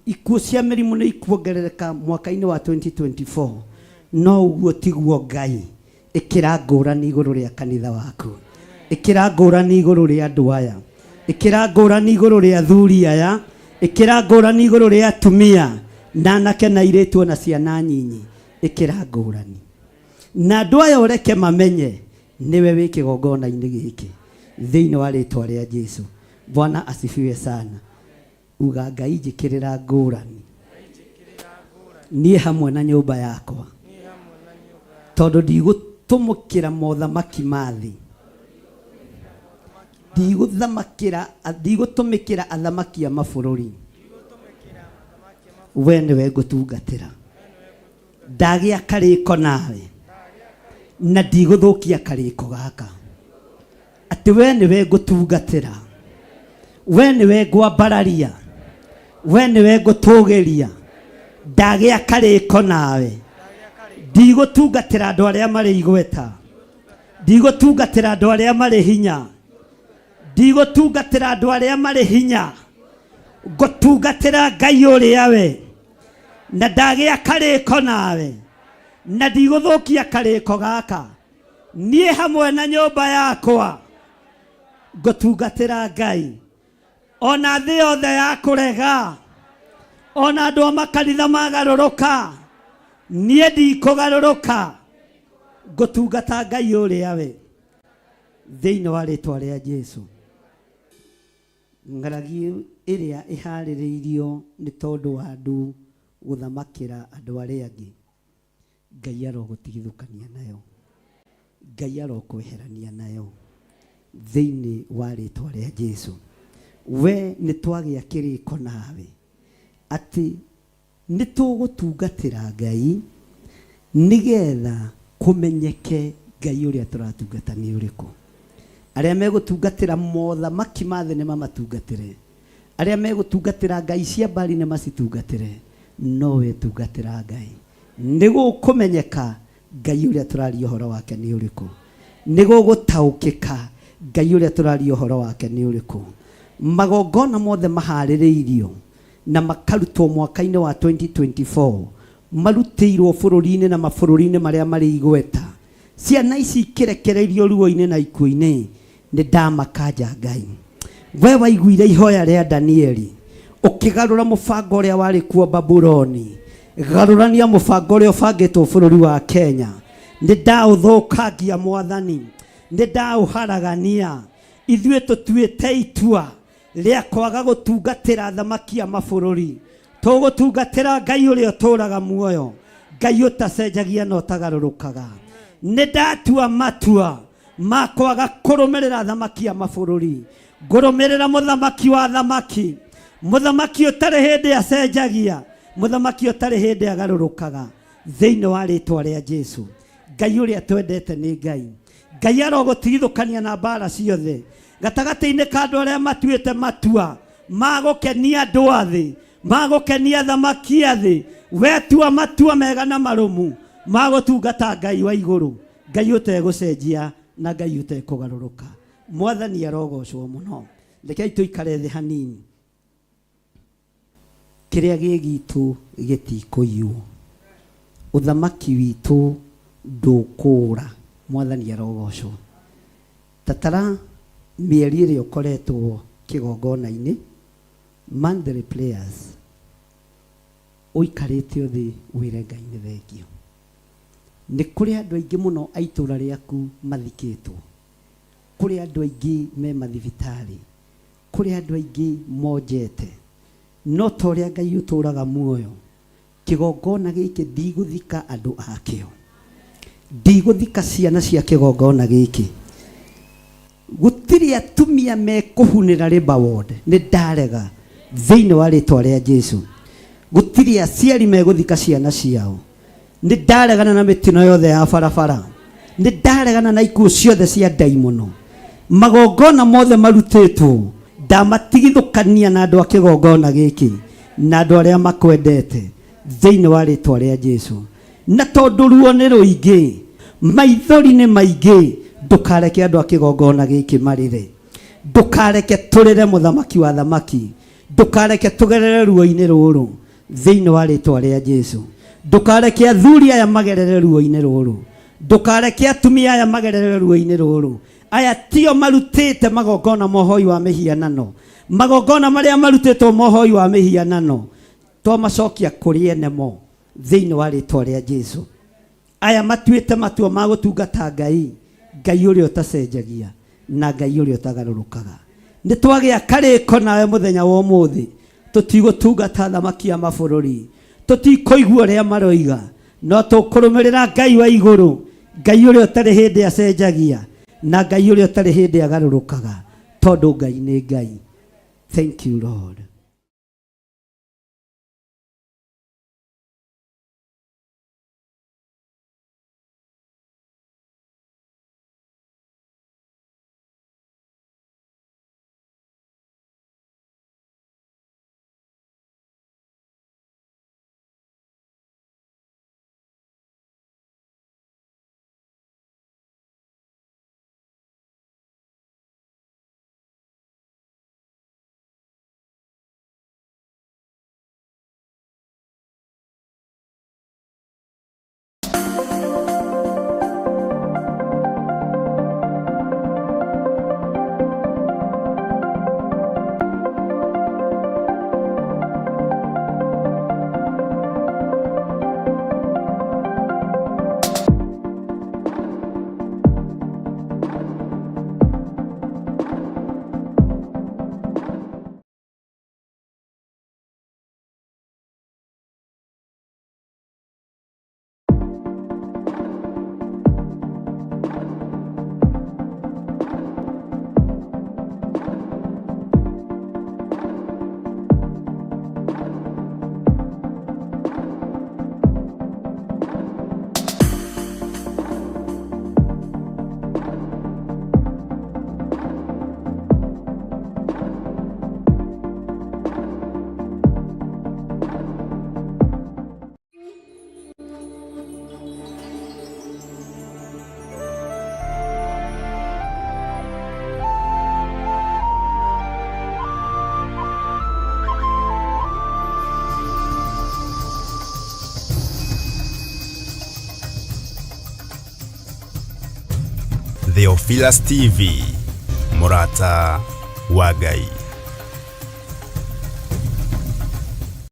Ikuũ cia mĩrimũ nĩ ikuongerereka mwaka-inĩ wa 2024. No ũguo tiguo Ngai. Ĩkĩra ngũrani igũrũ rĩa kanitha waku. Ĩkĩra ngũrani igũrũ rĩa andũ aya. Ĩkĩra ngũrani igũrũ rĩa athuri aya. Ĩkĩra ngũrani igũrũ rĩa atumia na anake na airĩtu na ciana nyinyi. Ĩkĩra ngũrani. Na andũ aya ũreke mamenye nĩwe wĩ kĩgongona-inĩ gĩkĩ thĩinĩ wa rĩtwa rĩa Jesũ. Bwana asifiwe sana. Uga Ngai njĩkĩrĩra ngũrani niĩ hamwe na nyũmba yakwa, tondũ ndigũtũmũkĩra mothamaki ma thĩ, ndigũtũmĩkĩra athamaki a mabũrũri. We nĩwe ngũtungatĩra. Ndagĩa karĩko nawe na ndigũthũkia karĩko gaka. Atĩ we nĩwe ngũtungatĩra, we nĩwe ngwambararia, we nĩwe ngũtũgĩria. Ndagĩa karĩko nawe. Ndigũtungatĩra andũ arĩa marĩ igweta, ndigũtungatĩra andũ arĩa marĩ hinya, ndigũtungatĩra andũ arĩa marĩ hinya. Ngũtungatĩra Ngai ũrĩa we, na ndagĩa karĩko nawe na ndigũthũkia karĩko gaka. Niĩ hamwe na nyũmba yakwa ngũtungatĩra Ngai. Ona thĩ yothe ya kũrega, ona andũ a makanitha magarũrũka, niĩ ndikũgarũrũka. Ngũtungata Ngai ũrĩa we thĩinĩ wa rĩtwa rĩa Jesũ. Ng'aragu ĩrĩa ĩharĩrĩirio nĩ tondũ wa andũ gũthamakĩra andũ arĩa angĩ, Ngai arogũtigithũkania nayo, Ngai arokweherania nayo thĩinĩ wa rĩtwa rĩa Jesũ. We nĩ twagĩa kĩrĩko nawe atĩ nĩ tũgũtungatĩra Ngai nĩgetha kũmenyeke Ngai ũrĩa tũratungata nĩ ũrĩkũ. Arĩa megũtungatĩra mothamaki ma thĩ nĩ mamatungatĩre, aria megutungatira ngai cia mbari ne macitungatire no we tungatira ngai nigo kumenyeka ngai uria turaria horo wake ni uriku nigo gutaukika ngai uria turaria horo wake ni uriku magongona mothe mahaririirio na makarutwo mwaka-ini wa 2024 marutirwo bururi-ini na mabururi-ini maria mari igweta ciana ici kirekereirio ruo-ini na ikuo-ini ni ndamakanja ngai we waiguire ihoya ria Danieli ukigarura mubango uria wari kuo Babuloni garurania mubango uria ubangitwo bururi wa Kenya ni ndauthukangia mwathani ni ndauharagania ithuĩ tũtuĩte itua rĩa kwaga gũtungatĩra thamaki ya mabururi tũgũtungatĩra ngai ũrĩa ũtũraga muoyo ngai ũtacenjagia na ũtagarũrũkaga nĩ ndatua matua ma kwaga kũrũmĩrĩra thamaki ya mabururi ngũrũmĩrĩra mũthamaki wa thamaki mũthamaki ũtarĩ hĩndĩ acenjagia mũthamaki ũtarĩ hĩndĩ agarũrũkaga thĩinĩ wa rĩtwa rĩa Jesu ngai ũrĩa twendete nĩ ngai ngai arogũtigithũkania na mbara ciothe gatagata-inĩ ka andũ arĩa matuĩte matua magũkenia andũ a thĩ magũkenia thamaki a thĩ wetua matua mega na marũmu magũtungata ngai wa igũrũ ngai ũtegũcenjia na ngai ũtekũgarũrũka mwathani arogocwo mũno rekei tũikare thĩ hanini kĩrĩa gĩ gitũ gĩtikũiywo ũthamaki witũ ndũkũra mwathani arogocwo tatara mĩeri ĩrĩa ũkoretwo kĩgongona-inĩ monthly prayers ũikarĩte thĩ wĩre ngai nĩ thengio nĩ kũrĩ andũ aingĩ mũno a itũũra rĩaku mathikĩtwo kũrĩ andũ aingĩ me mathibitarĩ kũrĩ andũ aingĩ monjete no ta ũrĩa ngai ũtũũraga muoyo kĩgongona gĩkĩ ndigũthika andũ akĩo ndigũthika ciana cia kĩgongona gĩkĩ gũtirĩ atumia mekũhunĩra Labour Ward nĩ ndarega thĩinĩ wa rĩtwa rĩa Jesu gũtirĩ aciari megũthika ciana ciao nĩ ndaregana na mĩtino yothe ya barabara nĩ ndaregana na ikuũ ciothe cia ndaimono magongona mothe marutĩtwo ndamatigithũkania na andũ a kĩgongona gĩkĩ na andũ arĩa makwendete thĩinĩ wa rĩtwa rĩa Jesu na tondũ ruo nĩ rũingĩ maithori nĩ maingĩ ndũkareke andũ a kĩgongona gĩkĩ marĩre ndũkareke tũrĩre mũthamaki wa thamaki ndũkareke tũgerere ruo-inĩ rũrũ thĩinĩ wa rĩtwa rĩa Jesu ndũkareke athuri aya magerere ruo-inĩ rũrũ ndũkareke atumia aya magerere ruo-inĩ rũrũ aya tio marutĩte magongona mohoi wa mĩhianano magongona marĩa marutĩtwo mohoi wa mĩhianano twamacokia kũrĩ ene mo thĩinĩ wa rĩtwa rĩa Jesu aya matuĩte matua ma gũtungata ngai ngai ũrĩa ũtacenjagia na ngai ũrĩa ũtagarũrũkaga nĩ twagĩa karĩko nawe mũthenya wa ũmũthĩ tũtigũtungata thamaki ya mabũrũri tũtikũigua ũrĩa maroiga no tũkũrũmĩrĩra ngai wa igũrũ ngai ũrĩa ũtarĩ hĩndĩ acenjagia na ngai ũrĩa ũtarĩ hĩndĩ agarũrũkaga tondũ ngai nĩ ngai. Thank you Lord. Theophilus TV, Murata wa Ngai.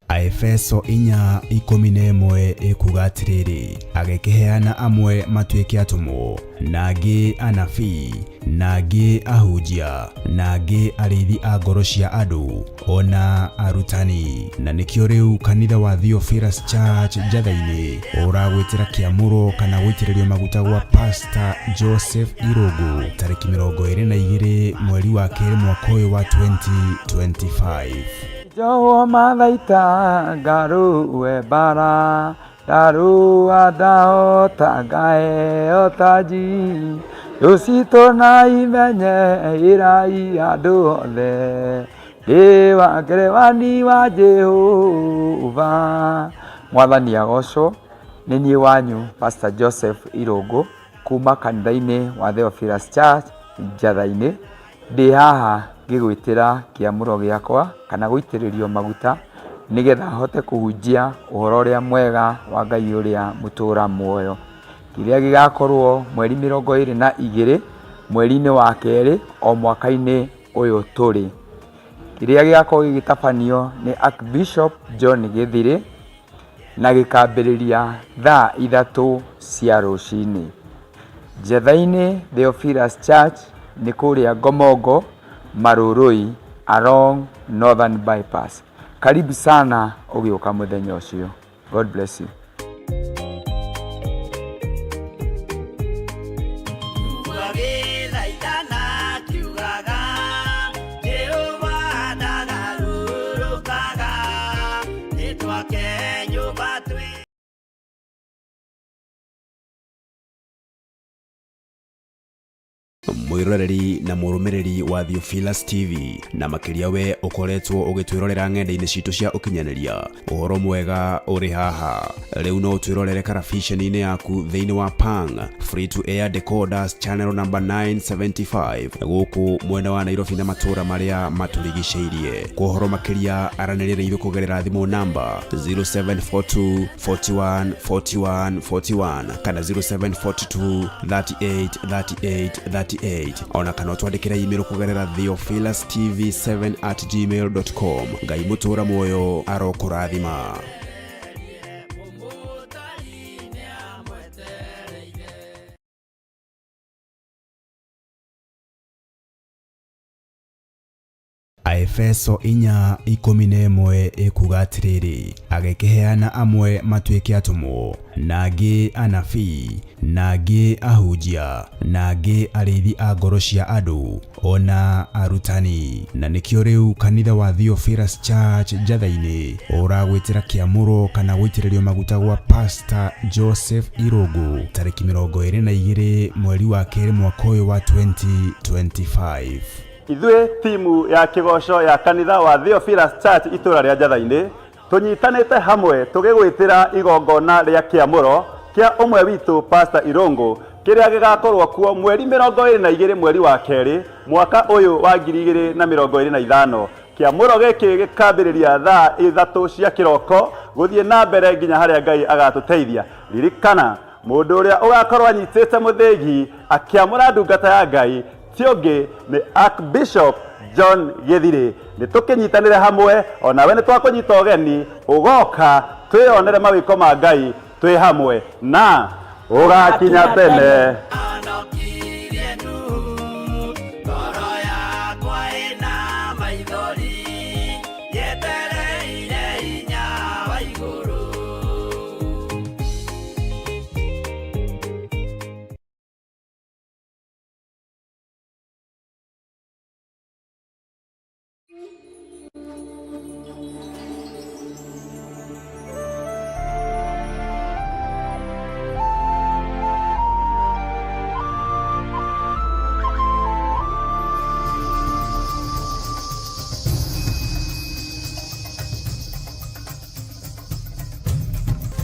Aefeso 4:11 ikuga atiriri, agekeheana amwe matuike atumo, nagi anabii, nagi ahunjia, nagi arithi a ngoro cia andu, ona arutani. Na nikio riu kanitha wa Theophilus Church Njatha-ini uragwitira kiamuro kana guitiririo maguta gwa Pastor Joseph Irungu tariki 22 mweri wa keri mwaka uyu wa 2025. Jowo mathaita ngaruwe bara, ngaruwa ndahota ngaheo taji, Yusito na imenye irai andu othe, ndi wa ngerewani wa Jehova. Mwathani agocwo. Ni niĩ wanyu Pastor Joseph Irungu kuma kanitha-ini wa Theophilus Church Njatha-ini. Ndi haha ngigwitira kiamuro giakwa kana guitiririo maguta nigetha hote kuhunjia uhoro uria mwega wa Ngai uria mutura muoyo, kiria gigakorwo mweri 22 mweri-ini wa keri o mwaka-ini uyu turi, kiria gigakorwo gigitabanio ni Archbishop John Githiri na gikambiriria thaa 3 cia rucini. Njatha-ini Theophilus Church ni kuria Ngomongo Marurui along Northern Bypass. Karibu sana ugiuka muthenya ucio. God bless you. Mwiroreri na murumiriri wa Theophilus TV na makiria we ukoretwo ugitwirorera ng'enda-ini citu cia ukinyaniria, uhoro mwega uri haha. Riu no twirorere karabiceni-ini yaku thiini wa Pang free to air decoders channel number 975 guku mwena wa Nairobi na matura maria maturigiceirie. Kuhoro makiria aranirire ithu kugerera thimu namba 0742 41 41 41 kana 0742 38 38 38 ona kana twandikira email kugerera theophilustv7@gmail.com. Ngai mutura muoyo arokurathima. Aefeso 4:11 ikuga atiriri, agekeheana amwe matuike atumo, nagi anabii, nagi ahunjia, nagi arithi a ngoro cia andu, ona arutani. Na nikio riu kanitha wa Theophilus Church Njatha-ini uragwitira kiamuro kana guitiririo maguta gwa Pastor Joseph Irungu tariki 22 mweri wa keri mwaka uyu wa 2025. Ithuĩ timu ya kigoco ya kanitha wa Theophilus Church itura ria Njatha-ini tunyitanite hamwe tugigwitira igongona ria kiamuro kia umwe witu Pastor Irungu kiria gigakorwo kuo mweri 22 mweri wa keri mwaka uyu wa 2025. Kiamuro giki gikambiriria thaa 3 cia kiroko guthie na mbere nginya haria Ngai agatuteithia. Ririkana mundu uria ugakorwo anyitite muthegi akiamura ndungata ya Ngai tionge ni Archbishop John Githiri. Ni tukinyitanire hamwe, ona we ni twakunyita ugeni ugoka twionere mawiko ma Ngai twi hamwe na ugakinya tene.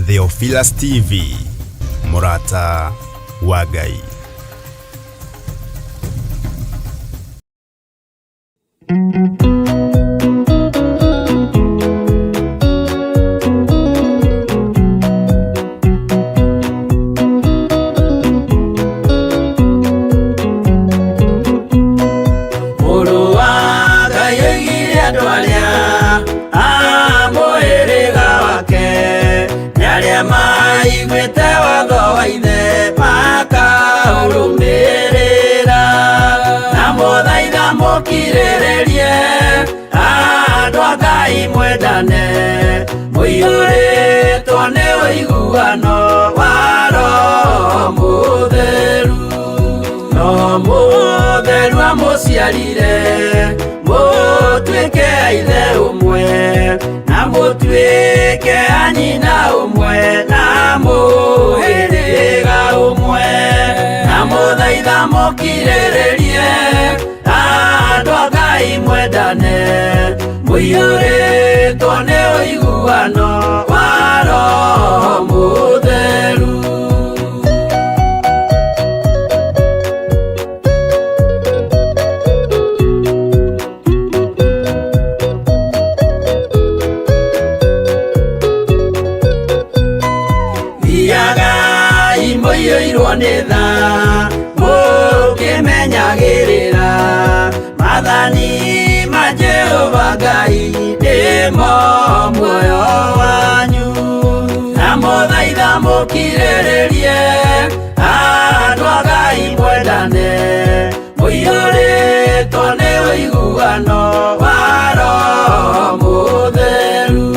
Theophilus TV, Murata wa Ngai. mũkirĩrĩrie andũ a Ngai mwendane mũiyũrĩtwo nĩ ũiguano wa Roho Mũtheru. Roho Mũtheru amũciarire mũtuĩke a ithe ũmwe na mũtuĩke a nyina ũmwe na mũhĩrĩga ũmwe, na mũthaitha mũkirĩrĩrie andũ a Ngai mwendane mũiyũrĩtwo nĩ ũiguano wa Roho Mũtheru. Thiagai mũiyũirwo nĩ tha mũkĩmenyagĩrĩra mathani ma Jehova Ngai nĩmo muoyo wanyu, na mũthaitha mũkirĩrĩrie andũ a Ngai mwendane mũiyũrĩtwo nĩ ũiguano wa Roho Mũtheru.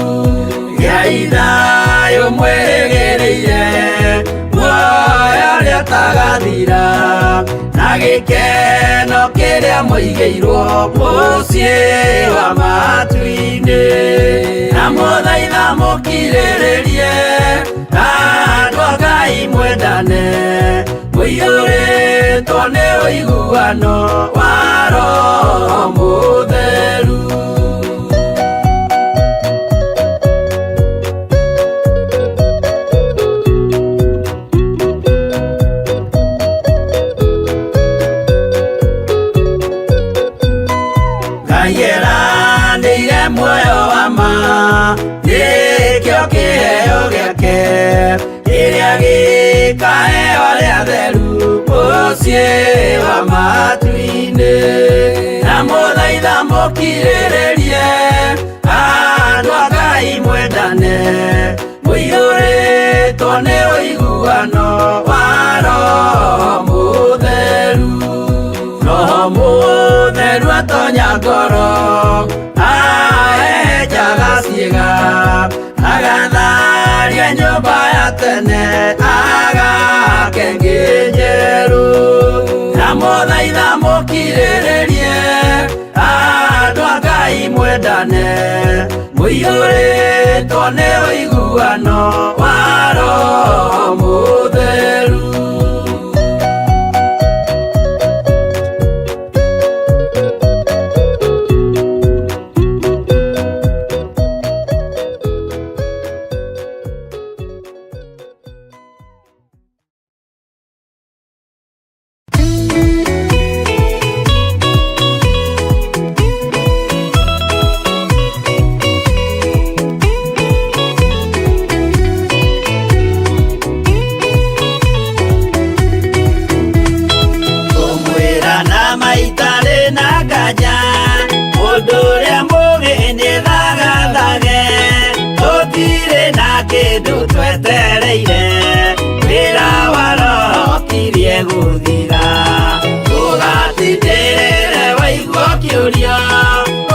Gĩai thayũ mwĩrĩgĩrĩire muoyo ũrĩa ũtagathira na gĩkeno kĩrĩa mũigĩirwo mũciĩ wa matu-inĩ, na mũthaitha mũkirĩrĩrie andũ a Ngai mwendane mũiyũrĩtwo nĩ ũiguano wa Roho Mũtheru. Ngeranĩire muoyo wa ma nĩkĩo kĩheo gĩake kĩrĩa gĩkaheo arĩa atheru mũciĩ wa matu-inĩ, na mũthaitha mũkirĩrĩrie andũ a Ngai mwendane mũiyũrĩtwo nĩ ũiguano wa Roho Mũtheru. Roho Mũtheru atonya ngoro ahenjaga ciĩga agatharia nyũmba ya tene agake njerũ, na mũthaitha mũkirĩrĩrie andũ a Ngai mwendane mũiyũrĩtwo nĩ ũiguano wa Roho Mũtheru. Twetereire wĩra wa Roho tirie gũthira, tũgatindĩrĩre waigua kĩũria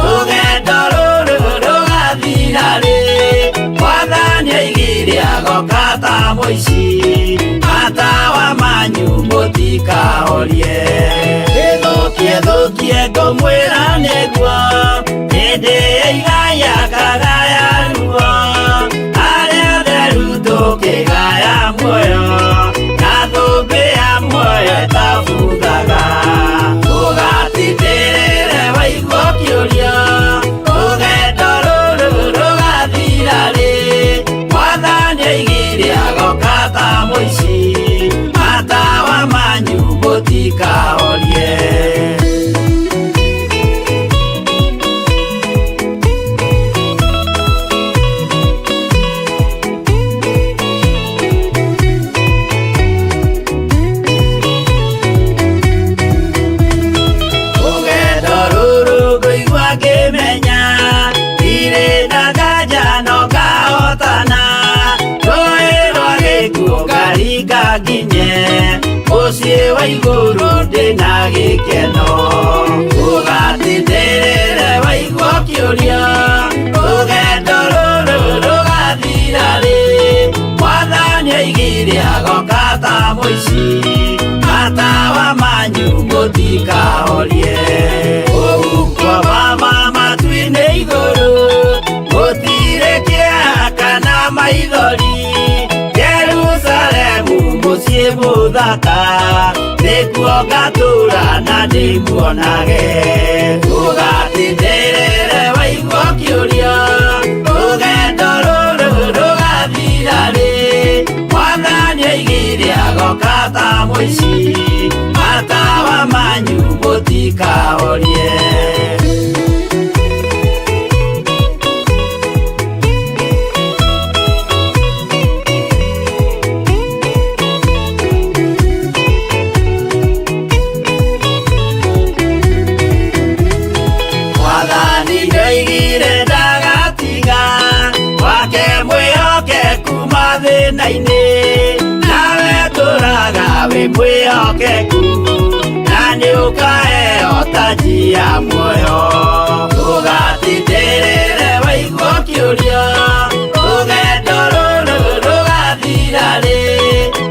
rũgendo rũrũ rũgathira rĩ, Mwathani oigire agoka ta mũici matawa manyu mũtikahorie. Gĩthũkie ngũmwĩra nĩguo hĩndĩ ĩigaya kagaya ruo tũkĩgaya muoyo na thũmbĩ ya muoyo ĩtabuthaga, tũgatindĩrĩre waigua kĩũria rũgendo rũrũ rũgathira rĩ, Mwathani oigire agoka ta mũici matawa manyu mũtikahorie. muciĩ wa igũrũ ndĩna gĩkeno ũgatindĩrĩre waigua kĩũria rũgendo rũrũ rũgathira rĩ Mwathani oigire agoka ta mũici matawa manyu mũtikahorie ũgukwa mama matu-inĩ igũrũ gũtirĩ kĩeha kana maithori Jerusalemu mũciĩ mũthaka nĩkuo ngatũũra na ndĩmuonage ũgatindĩrĩre waigua kĩũria rũgendo rũrũ rũgathira rĩ Mwathani oigire agoka ta mũici matawa manyu mũtikahorie nawe tũraga wĩ mwĩhokeku na nĩũkaheo taji ya muoyo ũgatindĩrĩre waigua kĩũria rũgendo rũrũ rũgathira rĩ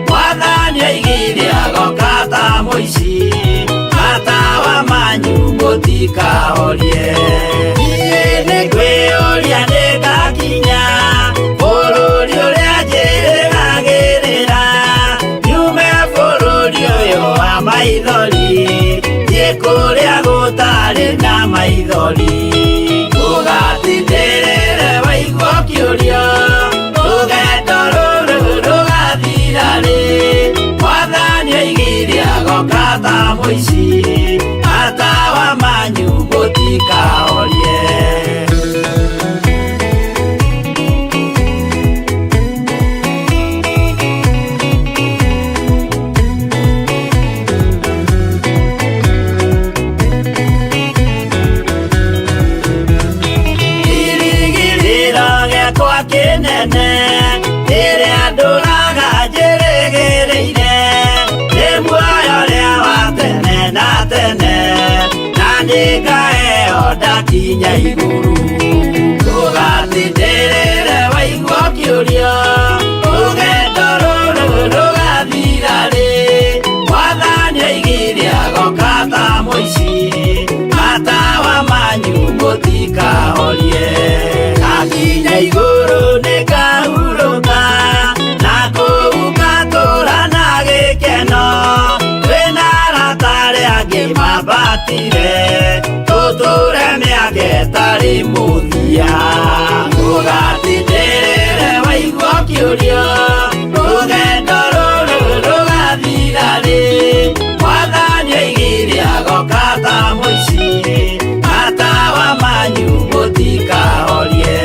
Mwathani oigire agoka ta mũici matawa manyu mũtikahorie niĩ nĩngwĩyũria nĩngakinya bũrũri ũrĩa njĩrĩgagĩrĩra nyume bũrũri ũyũ wa maithori thiĩ kũrĩa gũtarĩ na maithori ũgatindĩrĩre waigua kĩũria rũgendo rũrũ rũgathira rĩ Mwathani oigire agoka ta mũici matawa manyu mũtikahorie Kinene ĩrĩa ndũraga njĩrĩgĩrĩire nĩ muoyo ũrĩa wa tene na tene na nĩngaheo ndakinya igũrũ ũgatindĩrĩre waigua kĩũria rũgendo rũrũ rũgathira rĩ Mwathani oigire agoka ta mũici matawa manyu mũtikahorie ngakinya igũrũ nĩngahurũka na kũu ngatũũra na gĩkeno twĩna arata arĩa angĩ mambatire tũtũũre mĩaka ĩtarĩ mũthia ũgatindĩrĩre waigua kĩũria rũgendo rũrũ rũgathira rĩ Mwathani oigire agoka ta mũici matawa manyu mũtikahorie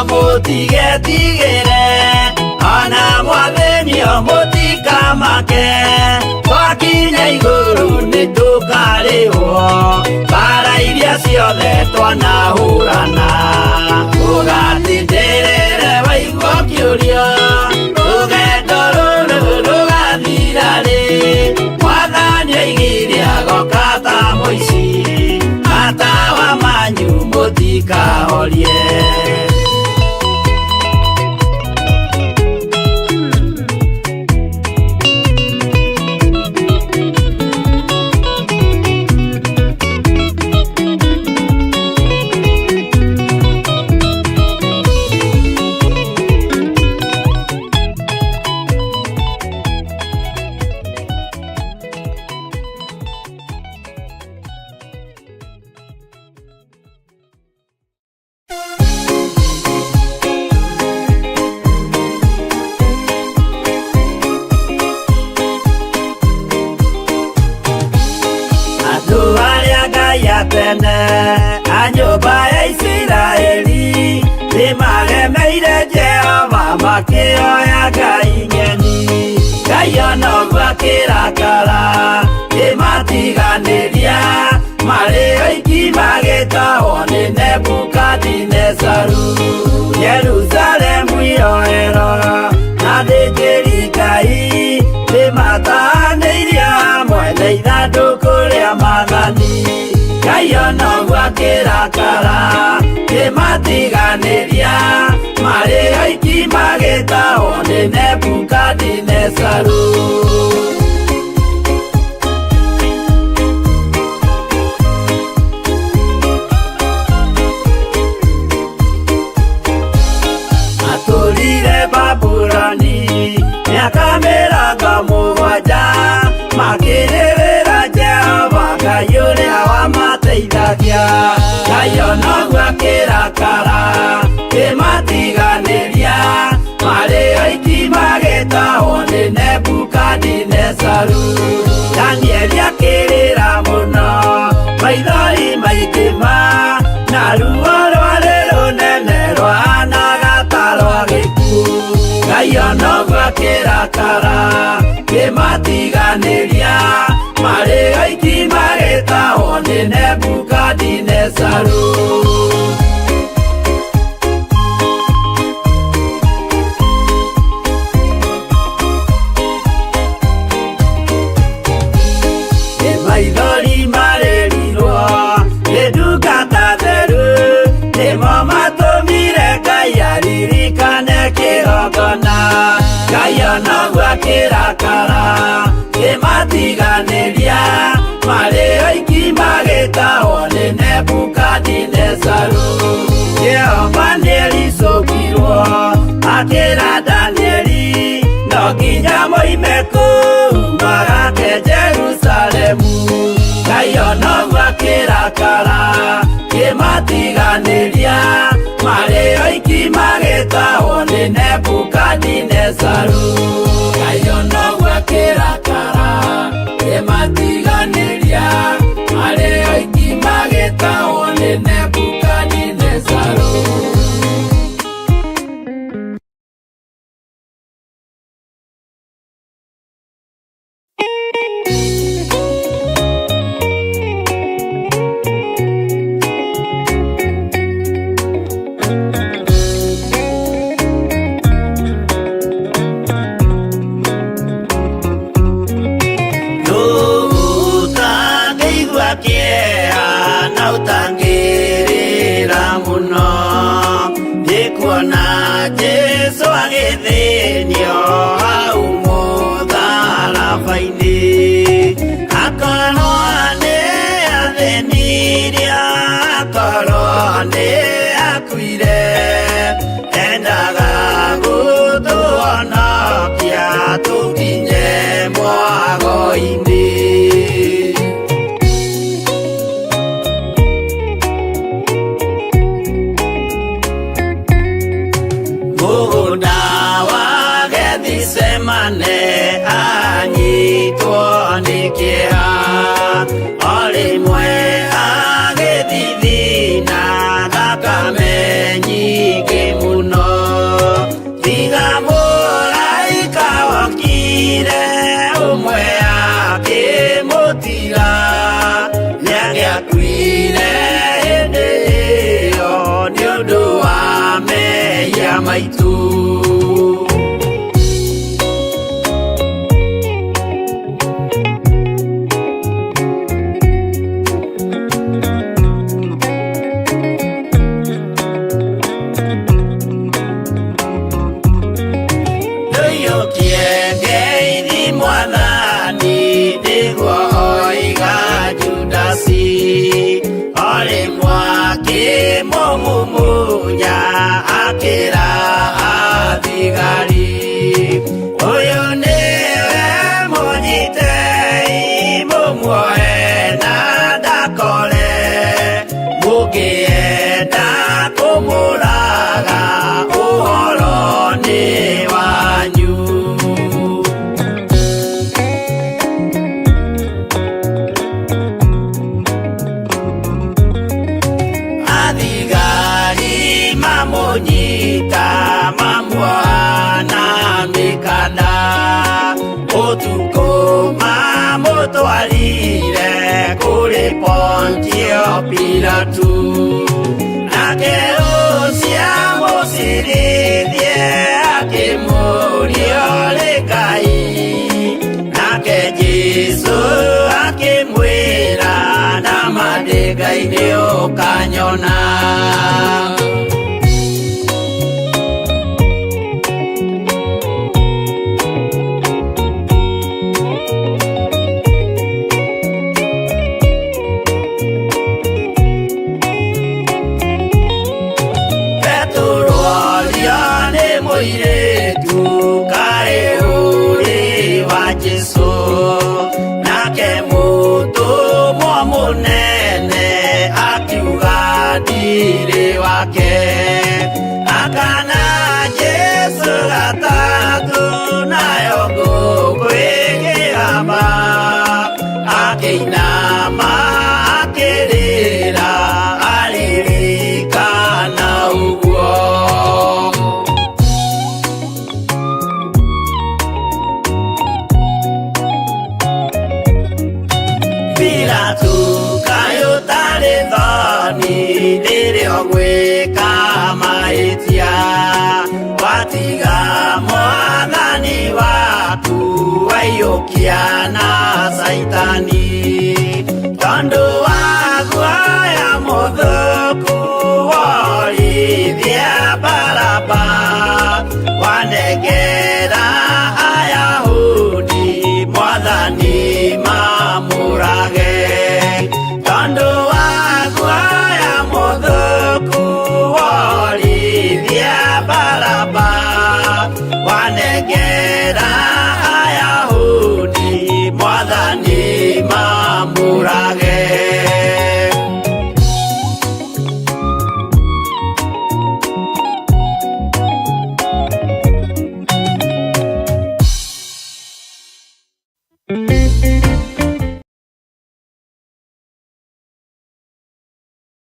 mũtigetigĩre ona mwathĩnio mũtikamake twakinya igũrũ nĩtũkarĩhwo mbara iria ciothe twanahũrana ũgatindĩrĩre waigua kĩũria rũgendo rũrũ rũgathira rĩ Mwathani oigire agoka ta mũici matawa manyu mũtikahorie tene a nyũmba ya Isiraeli nĩmagemeire Jehova makĩoya ngai ng'eni. Ngai ona ũguo akĩrakara nĩmatiganĩria marĩ oiki magĩtahwo nĩ Nebukadinezaru. Jerusalemu iroero na thĩnjĩri Ngai gwakirakara kimatiganiria mari aiki magitao ni Nebukadinezaru. Atũrire Babuloni miaka mĩrongo mũgwanja makĩrĩrĩra Jehova Ngai ũrĩa wamateithagia. Ngai onoguo akĩrakara kĩmatiganĩria marĩ oiki magĩtahwo nĩ Nebukadinezaru. Danieli akĩrĩra mũno maithori maingĩma na ruo rwarĩ rũnene rwahanaga ta rwa gĩkuũ. Ngai onoguo akĩrakara kĩmatiganĩria marĩ oiki magĩtahwo nĩ Nebukadinezaru. Maithori marĩrirwo nĩ ndungata theru nĩmo matũmire Ngai aririkane kĩgongona. Ngai onoguo akĩrakara kĩmatiganĩria marĩ oiki magĩtahwo nĩ Nebukadinezaru. Jehova nĩericũkirwo akĩra Danieli no nginya moime kũu magake Jerusalemu. Ngai onoguo akĩrakara kĩmatiganĩria marĩ oiki magĩtahwo nĩ Nebukadinezaru. Ngai onoguo akĩrakara kĩmatiganĩria marĩ oiki magĩtahwo nĩ Nebukadinezaru. Jesu agĩthĩnio hau mũtharaba-inĩ, akorwo nĩ athĩnirie, akorwo nĩ akuire, endaga gũtũhonokia tũkinye mwago-inĩ. Semane anyitwo nĩ kĩeha, o rĩmwe agĩthithina thakame nyingĩ mũno. Tiga mũraika wokire ũmwe akĩmũtiga, nĩagĩakuire hĩndĩ ĩyo nĩ ũndũ wa mehia maitũ. Mumunya akĩra athigari, ũyũ nĩwe mũnyitei mũmuoe na ndakore, mũngĩenda kũmũraga ũhoro nĩ wanyu. Mamonyita mamwana mikanda, ũtukũ mamũtwarire kũrĩ Pontio Pilatu, nake ũcio mũcirithie akĩmũria ũrĩ Ngai, nake Jesũ akĩmwĩra nama ndĩ Ngai ngai-inĩ ũkanyona. Akana Jesu gatatu nayo ngũkwĩgĩrama, akĩinama akĩrĩra aririkana ũguo. Pilatu kaĩ ũtarĩ thoni rĩrĩa ũgwĩka mahĩtia, watiga mwathani waku waiyũkia na Saitani, tondũ wa